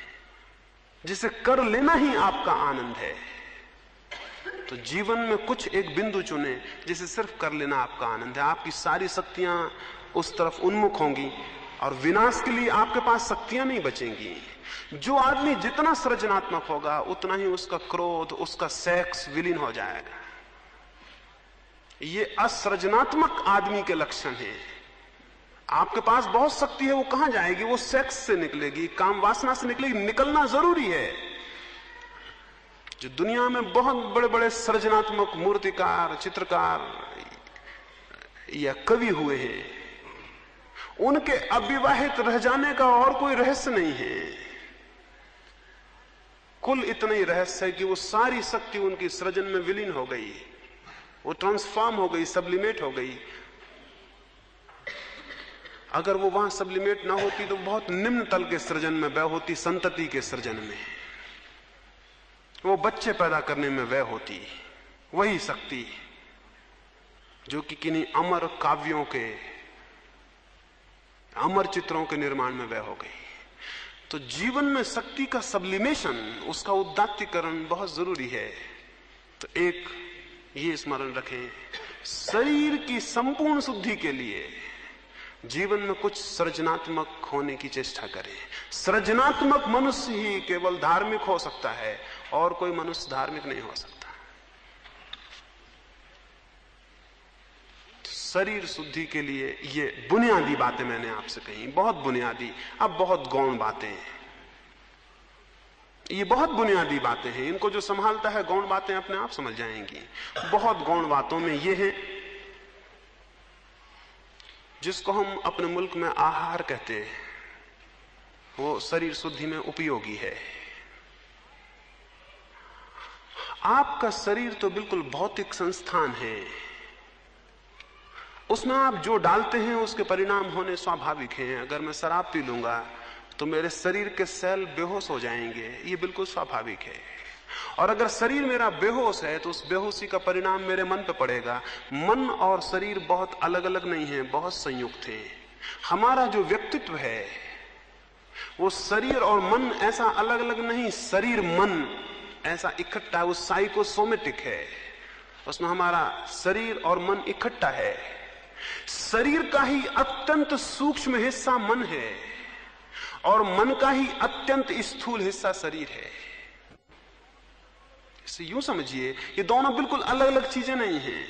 जिसे कर लेना ही आपका आनंद है। तो जीवन में कुछ एक बिंदु चुने जिसे सिर्फ कर लेना आपका आनंद है। आपकी सारी शक्तियां उस तरफ उन्मुख होंगी और विनाश के लिए आपके पास शक्तियां नहीं बचेंगी। जो आदमी जितना सृजनात्मक होगा उतना ही उसका क्रोध, उसका सेक्स विलीन हो जाएगा। ये असृजनात्मक आदमी के लक्षण हैं। आपके पास बहुत शक्ति है, वो कहां जाएगी? वो सेक्स से निकलेगी, काम वासना से निकलेगी। निकलना जरूरी है। जो दुनिया में बहुत बड़े बड़े सृजनात्मक मूर्तिकार, चित्रकार या कवि हुए हैं, उनके अविवाहित रह जाने का और कोई रहस्य नहीं है। कुल इतना ही रहस्य है कि वो सारी शक्ति उनकी सृजन में विलीन हो गई, वो ट्रांसफॉर्म हो गई, सब्लिमेट हो गई। अगर वो वहां सब्लिमेट ना होती तो बहुत निम्न तल के सृजन में व्यय होती, संतति के सृजन में, वो बच्चे पैदा करने में व्यय होती। वही शक्ति जो कि किन्हीं अमर काव्यों के, अमर चित्रों के निर्माण में व्यय हो गई। तो जीवन में शक्ति का सब्लिमेशन, उसका उदात्तीकरण बहुत जरूरी है। तो एक ये स्मरण रखें, शरीर की संपूर्ण शुद्धि के लिए जीवन में कुछ सृजनात्मक होने की चेष्टा करें। सृजनात्मक मनुष्य ही केवल धार्मिक हो सकता है, और कोई मनुष्य धार्मिक नहीं हो सकता। शरीर शुद्धि के लिए ये बुनियादी बातें मैंने आपसे कही, बहुत बुनियादी। अब बहुत गौण बातें हैं, ये बहुत बुनियादी बातें हैं। इनको जो संभालता है, गौण बातें अपने आप समझ जाएंगी। बहुत गौण बातों में ये है जिसको हम अपने मुल्क में आहार कहते हैं, वो शरीर शुद्धि में उपयोगी है। आपका शरीर तो बिल्कुल भौतिक संस्थान है, उसमें आप जो डालते हैं उसके परिणाम होने स्वाभाविक हैं। अगर मैं शराब पी लूंगा तो मेरे शरीर के सेल बेहोश हो जाएंगे, ये बिल्कुल स्वाभाविक है। और अगर शरीर मेरा बेहोश है तो उस बेहोशी का परिणाम मेरे मन पे पड़ेगा। मन और शरीर बहुत अलग अलग नहीं है, बहुत संयुक्त है। हमारा जो व्यक्तित्व है वो शरीर और मन ऐसा अलग अलग नहीं, शरीर मन ऐसा इकट्ठा है, वो साइकोसोमेटिक है। उसमें हमारा शरीर और मन इकट्ठा है। शरीर का ही अत्यंत सूक्ष्म हिस्सा मन है और मन का ही अत्यंत स्थूल हिस्सा शरीर है। इसे यूं समझिए, ये दोनों बिल्कुल अलग अलग चीजें नहीं हैं।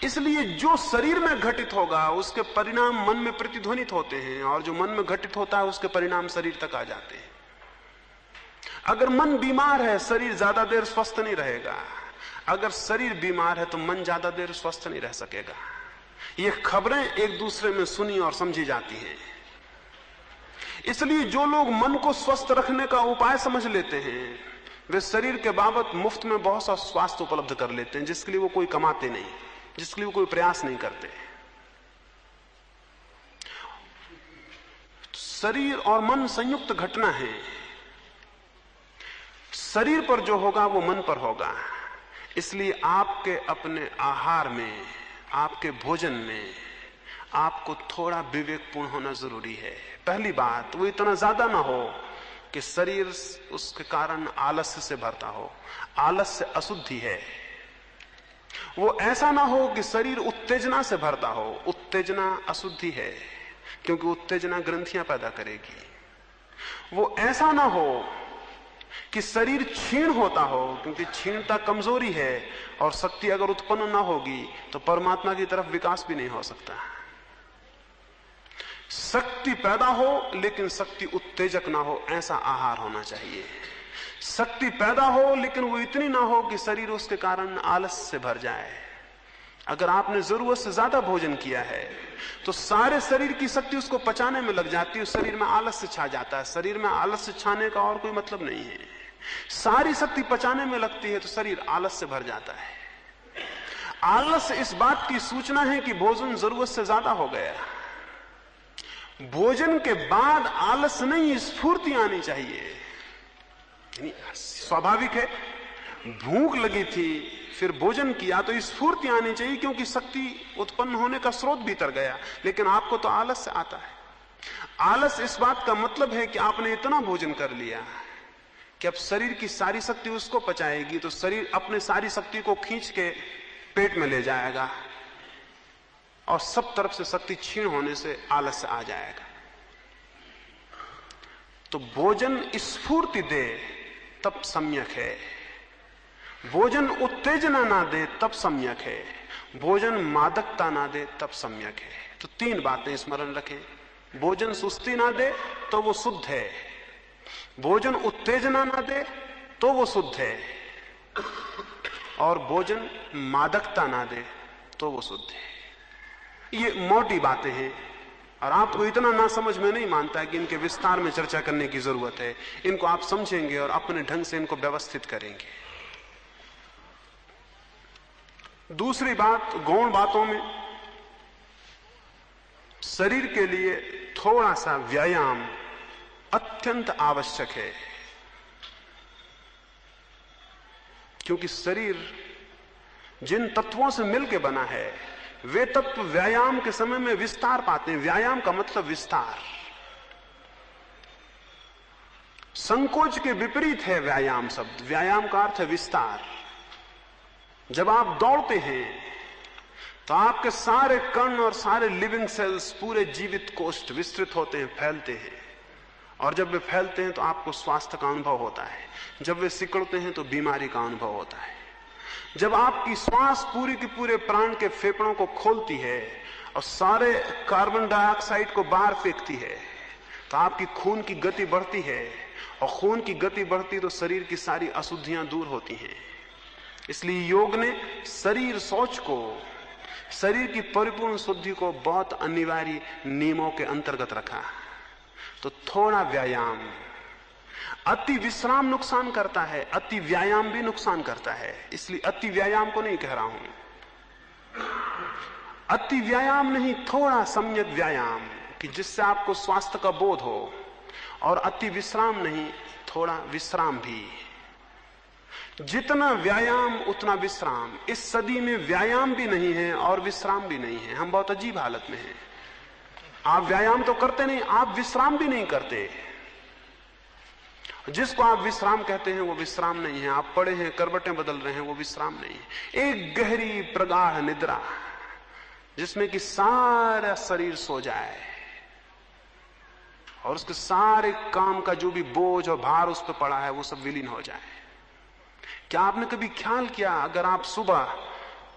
इसलिए जो शरीर में घटित होगा उसके परिणाम मन में प्रतिध्वनित होते हैं, और जो मन में घटित होता है उसके परिणाम शरीर तक आ जाते हैं। अगर मन बीमार है, शरीर ज्यादा देर स्वस्थ नहीं रहेगा। अगर शरीर बीमार है तो मन ज्यादा देर स्वस्थ नहीं रह सकेगा। ये खबरें एक दूसरे में सुनी और समझी जाती हैं। इसलिए जो लोग मन को स्वस्थ रखने का उपाय समझ लेते हैं वे शरीर के बाबत मुफ्त में बहुत सा स्वास्थ्य उपलब्ध कर लेते हैं, जिसके लिए वो कोई कमाते नहीं, जिसके लिए वो कोई प्रयास नहीं करते। शरीर और मन संयुक्त घटना है। शरीर पर जो होगा वो मन पर होगा। इसलिए आपके अपने आहार में, आपके भोजन में आपको थोड़ा विवेकपूर्ण होना जरूरी है। पहली बात, वो इतना ज्यादा ना हो कि शरीर उसके कारण आलस्य से भरता हो। आलस्य अशुद्धि है। वो ऐसा ना हो कि शरीर उत्तेजना से भरता हो। उत्तेजना अशुद्धि है, क्योंकि उत्तेजना ग्रंथियां पैदा करेगी। वो ऐसा ना हो कि शरीर क्षीण होता हो, क्योंकि क्षीणता कमजोरी है, और शक्ति अगर उत्पन्न ना होगी तो परमात्मा की तरफ विकास भी नहीं हो सकता। शक्ति पैदा हो लेकिन शक्ति उत्तेजक ना हो, ऐसा आहार होना चाहिए। शक्ति पैदा हो लेकिन वो इतनी ना हो कि शरीर उसके कारण आलस से भर जाए। अगर आपने जरूरत से ज्यादा भोजन किया है तो सारे शरीर की शक्ति उसको पचाने में लग जाती है, शरीर में आलस्य छा जाता है। शरीर में आलस्य छाने का और कोई मतलब नहीं है। सारी शक्ति पचाने में लगती है तो शरीर आलस से भर जाता है। आलस इस बात की सूचना है कि भोजन जरूरत से ज्यादा हो गया। भोजन के बाद आलस नहीं, स्फूर्ति आनी चाहिए। स्वाभाविक है, भूख लगी थी फिर भोजन किया तो स्फूर्ति आनी चाहिए, क्योंकि शक्ति उत्पन्न होने का स्रोत भीतर गया। लेकिन आपको तो आलस से आता है। आलस इस बात का मतलब है कि आपने इतना भोजन कर लिया कि अब शरीर की सारी शक्ति उसको पचाएगी, तो शरीर अपने सारी शक्ति को खींच के पेट में ले जाएगा और सब तरफ से शक्ति क्षीण होने से आलस आ जाएगा। तो भोजन स्फूर्ति दे तब सम्यक है। भोजन उत्तेजना ना दे तब सम्यक है। भोजन मादकता ना दे तब सम्यक है। तो तीन बातें स्मरण रखें। भोजन सुस्ती ना दे तो वो शुद्ध है। भोजन उत्तेजना ना दे तो वो शुद्ध है। और भोजन मादकता ना दे तो वो शुद्ध है। ये मोटी बातें हैं और आपको इतना ना समझ में नहीं मानता कि इनके विस्तार में चर्चा करने की जरूरत है। इनको आप समझेंगे और अपने ढंग से इनको व्यवस्थित करेंगे। दूसरी बात, गौण बातों में शरीर के लिए थोड़ा सा व्यायाम अत्यंत आवश्यक है, क्योंकि शरीर जिन तत्वों से मिलकर बना है वे तत्व व्यायाम के समय में विस्तार पाते हैं। व्यायाम का मतलब विस्तार। संकोच के विपरीत है व्यायाम शब्द। व्यायाम का अर्थ है विस्तार। जब आप दौड़ते हैं तो आपके सारे कण और सारे लिविंग सेल्स, पूरे जीवित कोष्ठ विस्तृत होते हैं, फैलते हैं। और जब वे फैलते हैं तो आपको स्वास्थ्य का अनुभव होता है। जब वे सिकुड़ते हैं तो बीमारी का अनुभव होता है। जब आपकी श्वास पूरी की पूरे प्राण के फेफड़ों को खोलती है और सारे कार्बन डाइऑक्साइड को बाहर फेंकती है तो आपकी खून की गति बढ़ती है, और खून की गति बढ़ती तो शरीर की सारी अशुद्धियां दूर होती हैं। इसलिए योग ने शरीर सोच को, शरीर की परिपूर्ण शुद्धि को बहुत अनिवार्य नियमों के अंतर्गत रखा। तो थोड़ा व्यायाम। अति विश्राम नुकसान करता है, अति व्यायाम भी नुकसान करता है। इसलिए अति व्यायाम को नहीं कह रहा हूं। अति व्यायाम नहीं, थोड़ा सम्यक व्यायाम कि जिससे आपको स्वास्थ्य का बोध हो। और अति विश्राम नहीं, थोड़ा विश्राम भी। जितना व्यायाम उतना विश्राम। इस सदी में व्यायाम भी नहीं है और विश्राम भी नहीं है। हम बहुत अजीब हालत में हैं। आप व्यायाम तो करते नहीं, आप विश्राम भी नहीं करते। जिसको आप विश्राम कहते हैं वो विश्राम नहीं है। आप पड़े हैं, करवटें बदल रहे हैं, वो विश्राम नहीं है। एक गहरी प्रगाढ़ निद्रा जिसमें कि सारा शरीर सो जाए और उसके सारे काम का जो भी बोझ और भार उस पर पड़ा है वो सब विलीन हो जाए। क्या आपने कभी ख्याल किया, अगर आप सुबह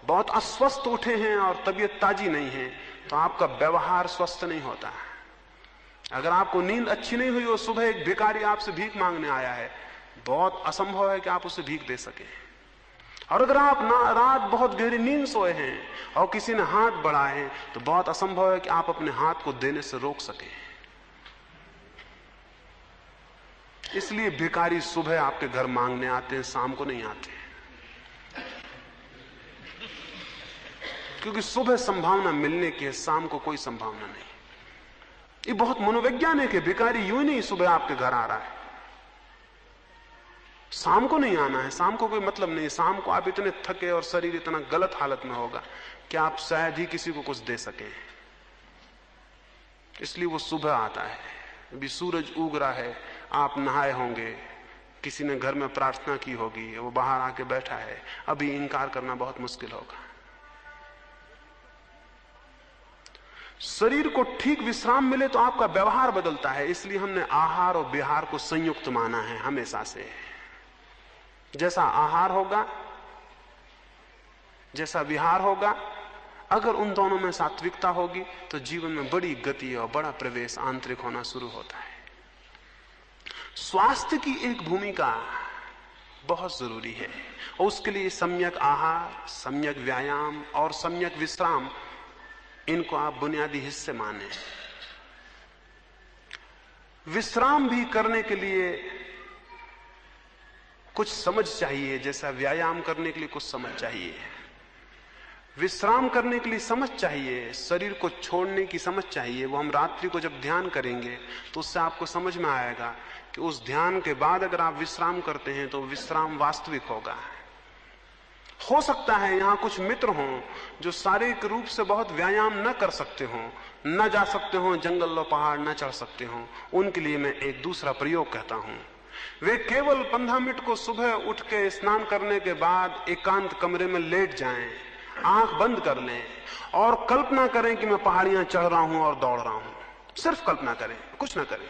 बहुत अस्वस्थ उठे हैं और तबीयत ताजी नहीं है तो आपका व्यवहार स्वस्थ नहीं होता। अगर आपको नींद अच्छी नहीं हुई और सुबह एक भिखारी आपसे भीख मांगने आया है, बहुत असंभव है कि आप उसे भीख दे सके। और अगर आप रात बहुत गहरी नींद सोए हैं और किसी ने हाथ बढ़ाए तो बहुत असंभव है कि आप अपने हाथ को देने से रोक सके। इसलिए भिखारी सुबह आपके घर मांगने आते हैं, शाम को नहीं आते, क्योंकि सुबह संभावना मिलने की है, शाम को कोई संभावना नहीं। ये बहुत मनोवैज्ञानिक है। भिखारी यूं ही नहीं सुबह आपके घर आ रहा है, शाम को नहीं आना है, शाम को कोई मतलब नहीं। शाम को आप इतने थके और शरीर इतना गलत हालत में होगा कि आप शायद ही किसी को कुछ दे सकें, इसलिए वो सुबह आता है। अभी सूरज उग रहा है, आप नहाए होंगे, किसी ने घर में प्रार्थना की होगी, वो बाहर आके बैठा है, अभी इनकार करना बहुत मुश्किल होगा। शरीर को ठीक विश्राम मिले तो आपका व्यवहार बदलता है, इसलिए हमने आहार और विहार को संयुक्त माना है हमेशा से। जैसा आहार होगा, जैसा विहार होगा, अगर उन दोनों में सात्विकता होगी तो जीवन में बड़ी गति और बड़ा प्रवेश आंतरिक होना शुरू होता है। स्वास्थ्य की एक भूमिका बहुत जरूरी है और उसके लिए सम्यक आहार, सम्यक व्यायाम और सम्यक विश्राम, इनको आप बुनियादी हिस्से माने। विश्राम भी करने के लिए कुछ समझ चाहिए, जैसा व्यायाम करने के लिए कुछ समझ चाहिए। विश्राम करने के लिए समझ चाहिए, शरीर को छोड़ने की समझ चाहिए। वो हम रात्रि को जब ध्यान करेंगे तो उससे आपको समझ में आएगा कि उस ध्यान के बाद अगर आप विश्राम करते हैं तो विश्राम वास्तविक होगा। हो सकता है यहां कुछ मित्र हों जो शारीरिक रूप से बहुत व्यायाम न कर सकते हों, न जा सकते हों, जंगल और पहाड़ न चढ़ सकते हों। उनके लिए मैं एक दूसरा प्रयोग कहता हूं। वे केवल 15 मिनट को सुबह उठ के स्नान करने के बाद एकांत कमरे में लेट जाएं, आंख बंद कर लें और कल्पना करें कि मैं पहाड़ियां चढ़ रहा हूं और दौड़ रहा हूं। सिर्फ कल्पना करें, कुछ ना करें।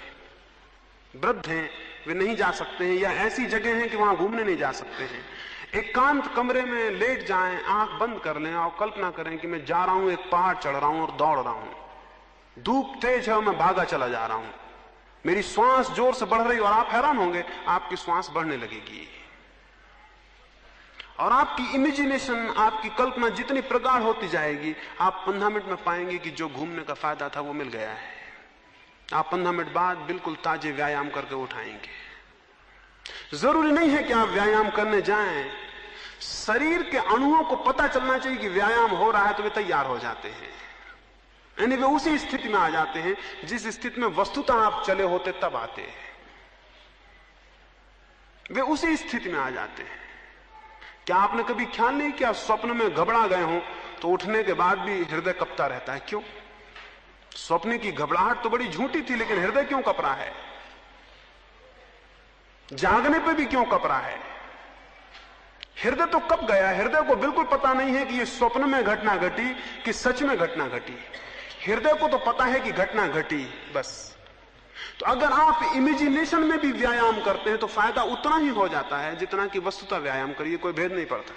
वृद्ध हैं, वे नहीं जा सकते हैं, या ऐसी जगह है कि वहां घूमने नहीं जा सकते हैं। एकांत कमरे में लेट जाएं, आंख बंद कर लें और कल्पना करें कि मैं जा रहा हूं, एक पहाड़ चढ़ रहा हूं और दौड़ रहा हूं। धूप तेज है और मैं भागा चला जा रहा हूं, मेरी श्वास जोर से बढ़ रही, और आप हैरान होंगे आपकी श्वास बढ़ने लगेगी और आपकी इमेजिनेशन, आपकी कल्पना जितनी प्रगाढ़ होती जाएगी, आप 15 मिनट में पाएंगे कि जो घूमने का फायदा था वो मिल गया है। आप 15 मिनट बाद बिल्कुल ताजे व्यायाम करके उठाएंगे। जरूरी नहीं है कि आप व्यायाम करने जाएं, शरीर के अणुओं को पता चलना चाहिए कि व्यायाम हो रहा है तो वे तैयार हो जाते हैं, यानी वे उसी स्थिति में आ जाते हैं जिस स्थिति में वस्तुतः आप चले होते तब आते हैं। वे उसी स्थिति में आ जाते हैं। क्या आपने कभी ख्याल नहीं किया, स्वप्न में घबरा गए हो तो उठने के बाद भी हृदय कपता रहता है? क्यों? स्वप्न की घबराहट तो बड़ी झूठी थी, लेकिन हृदय क्यों कप रहा है? जागने पे भी क्यों कप रहा है? हृदय तो कब गया। हृदय को बिल्कुल पता नहीं है कि ये स्वप्न में घटना घटी कि सच में घटना घटी। हृदय को तो पता है कि घटना घटी, बस। तो अगर आप इमेजिनेशन में भी व्यायाम करते हैं तो फायदा उतना ही हो जाता है जितना कि वस्तुतः व्यायाम करिए, कोई भेद नहीं पड़ता।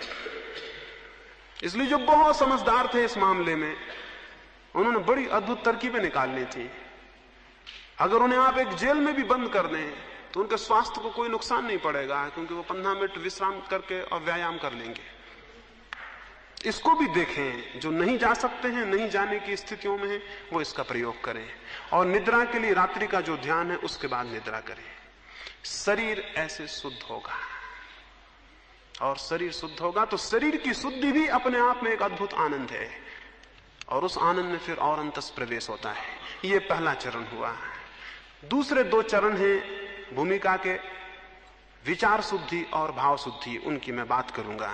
इसलिए जो बहुत समझदार थे इस मामले में, उन्होंने बड़ी अद्भुत तरकीबें निकालनी थी। अगर उन्हें आप एक जेल में भी बंद कर दें तो उनके स्वास्थ्य को कोई नुकसान नहीं पड़ेगा, क्योंकि वो 15 मिनट विश्राम करके और व्यायाम कर लेंगे। इसको भी देखें, जो नहीं जा सकते हैं, नहीं जाने की स्थितियों में हैं, वो इसका प्रयोग करें। और निद्रा के लिए रात्रि का जो ध्यान है उसके बाद निद्रा करें। शरीर ऐसे शुद्ध होगा, और शरीर शुद्ध होगा तो शरीर की शुद्धि भी अपने आप में एक अद्भुत आनंद है, और उस आनंद में फिर और अंतस प्रवेश होता है। ये पहला चरण हुआ। दूसरे 2 चरण हैं भूमिका के, विचार शुद्धि और भाव शुद्धि, उनकी मैं बात करूंगा।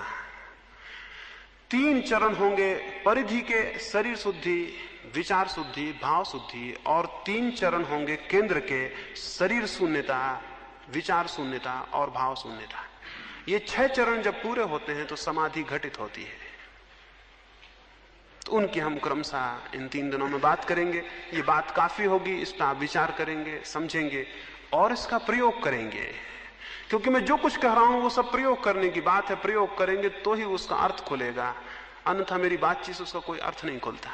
3 चरण होंगे परिधि के, शरीर शुद्धि, विचार शुद्धि, भाव शुद्धि, और 3 चरण होंगे केंद्र के, शरीर शून्यता, विचार शून्यता और भाव शून्यता। ये 6 चरण जब पूरे होते हैं तो समाधि घटित होती है। तो उनकी हम क्रमशः इन 3 दिनों में बात करेंगे। ये बात काफी होगी, इस पर आप विचार करेंगे, समझेंगे और इसका प्रयोग करेंगे, क्योंकि मैं जो कुछ कह रहा हूं वो सब प्रयोग करने की बात है। प्रयोग करेंगे तो ही उसका अर्थ खुलेगा, अन्यथा मेरी बातचीत से उसका कोई अर्थ नहीं खुलता।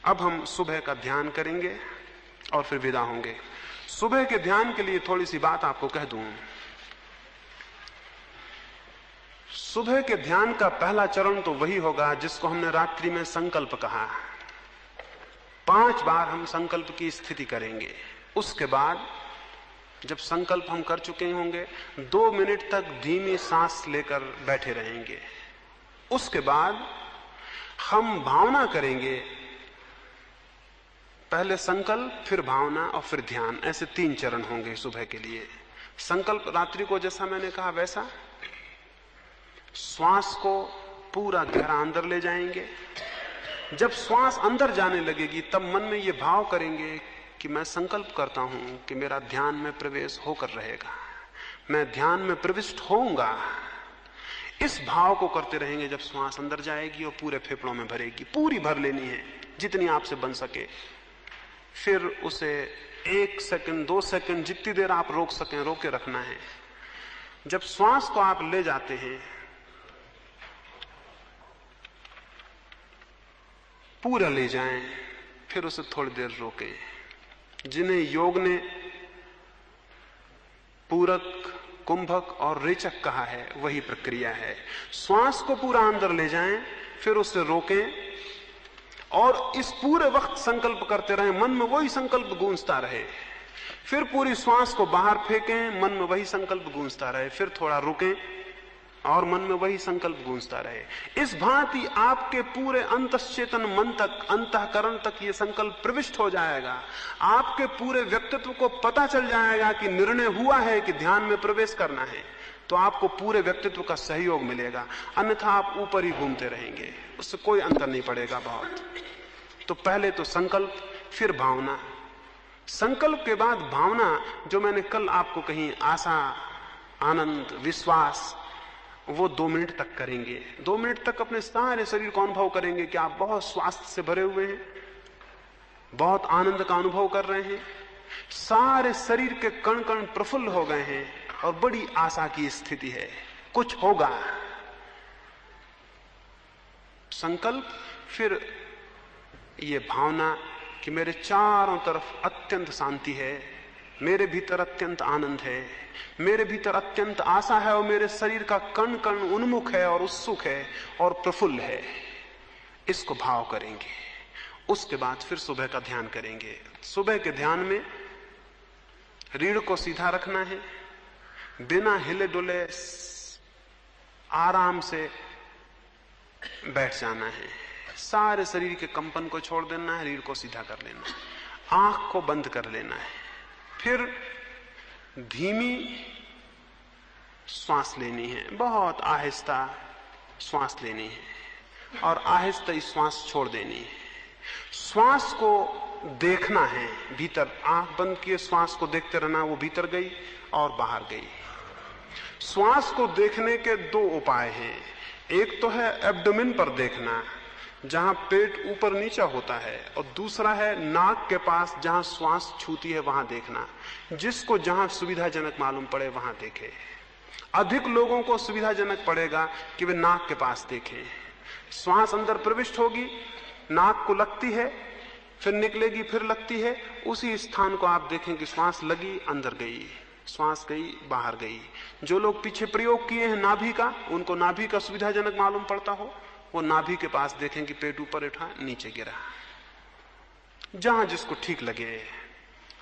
अब हम सुबह का ध्यान करेंगे और फिर विदा होंगे। सुबह के ध्यान के लिए थोड़ी सी बात आपको कह दूं। सुबह के ध्यान का पहला चरण तो वही होगा जिसको हमने रात्रि में संकल्प कहा। 5 बार हम संकल्प की स्थिति करेंगे। उसके बाद जब संकल्प हम कर चुके होंगे 2 मिनट तक धीमी सांस लेकर बैठे रहेंगे। उसके बाद हम भावना करेंगे, पहले संकल्प, फिर भावना और फिर ध्यान, ऐसे 3 चरण होंगे सुबह के लिए। संकल्प रात्रि को जैसा मैंने कहा वैसा, श्वास को पूरा गहरा अंदर ले जाएंगे। जब श्वास अंदर जाने लगेगी तब मन में ये भाव करेंगे कि मैं संकल्प करता हूं कि मेरा ध्यान में प्रवेश होकर रहेगा, मैं ध्यान में प्रविष्ट होऊंगा। इस भाव को करते रहेंगे जब श्वास अंदर जाएगी और पूरे फेफड़ों में भरेगी। पूरी भर लेनी है जितनी आपसे बन सके। फिर उसे 1 सेकंड 2 सेकंड जितनी देर आप रोक सकें रोके रखना है। जब श्वास को आप ले जाते हैं पूरा ले जाएं, फिर उसे थोड़ी देर रोकें। जिन्हें योग ने पूरक, कुंभक और रेचक कहा है वही प्रक्रिया है। श्वास को पूरा अंदर ले जाएं, फिर उसे रोकें और इस पूरे वक्त संकल्प करते रहें, मन में वही संकल्प गूंजता रहे। फिर पूरी श्वास को बाहर फेंकें, मन में वही संकल्प गूंजता रहे। फिर थोड़ा रुकें और मन में वही संकल्प गूंजता रहे। इस भांति आपके पूरे अंतश्चेतन मन तक, अंतःकरण तक ये संकल्प प्रविष्ट हो जाएगा। आपके पूरे व्यक्तित्व को पता चल जाएगा कि निर्णय हुआ है कि ध्यान में प्रवेश करना है, तो आपको पूरे व्यक्तित्व का सहयोग मिलेगा। अन्यथा आप ऊपर ही घूमते रहेंगे, उससे कोई अंतर नहीं पड़ेगा बहुत। तो पहले तो संकल्प, फिर भावना। संकल्प के बाद भावना, जो मैंने कल आपको कही, आशा, आनंद, विश्वास, वो 2 मिनट तक करेंगे। 2 मिनट तक अपने सारे शरीर को अनुभव करेंगे कि आप बहुत स्वास्थ्य से भरे हुए हैं, बहुत आनंद का अनुभव कर रहे हैं, सारे शरीर के कण कण प्रफुल्ल हो गए हैं और बड़ी आशा की स्थिति है, कुछ होगा। संकल्प, फिर ये भावना कि मेरे चारों तरफ अत्यंत शांति है, मेरे भीतर अत्यंत आनंद है, मेरे भीतर अत्यंत आशा है और मेरे शरीर का कण कण उन्मुख है और उत्सुक है और प्रफुल्ल है। इसको भाव करेंगे। उसके बाद फिर सुबह का ध्यान करेंगे। सुबह के ध्यान में रीढ़ को सीधा रखना है, बिना हिले डुले आराम से बैठ जाना है, सारे शरीर के कंपन को छोड़ देना है, रीढ़ को सीधा कर लेना है, आंख को बंद कर लेना है। फिर धीमी श्वास लेनी है, बहुत आहिस्ता श्वास लेनी है और आहिस्ता ही श्वास छोड़ देनी है। श्वास को देखना है भीतर, आंख बंद किए श्वास को देखते रहना, वो भीतर गई और बाहर गई। श्वास को देखने के 2 उपाय हैं। एक तो है एब्डोमेन पर देखना, जहां पेट ऊपर नीचा होता है, और दूसरा है नाक के पास जहां श्वास छूती है वहां देखना। जिसको जहां सुविधाजनक मालूम पड़े वहां देखे। अधिक लोगों को सुविधाजनक पड़ेगा कि वे नाक के पास देखें। श्वास अंदर प्रविष्ट होगी, नाक को लगती है, फिर निकलेगी, फिर लगती है, उसी स्थान को आप देखें कि श्वास लगी, अंदर गई, श्वास गई, बाहर गई। जो लोग पीछे प्रयोग किए हैं नाभि का, उनको नाभि का सुविधाजनक मालूम पड़ता हो, वो नाभि के पास देखें कि पेट ऊपर उठा, नीचे गिरा। जहां जिसको ठीक लगे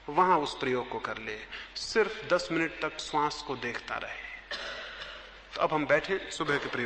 वहां उस प्रयोग को कर ले। सिर्फ 10 मिनट तक श्वास को देखता रहे। तो अब हम बैठे सुबह के प्रयोग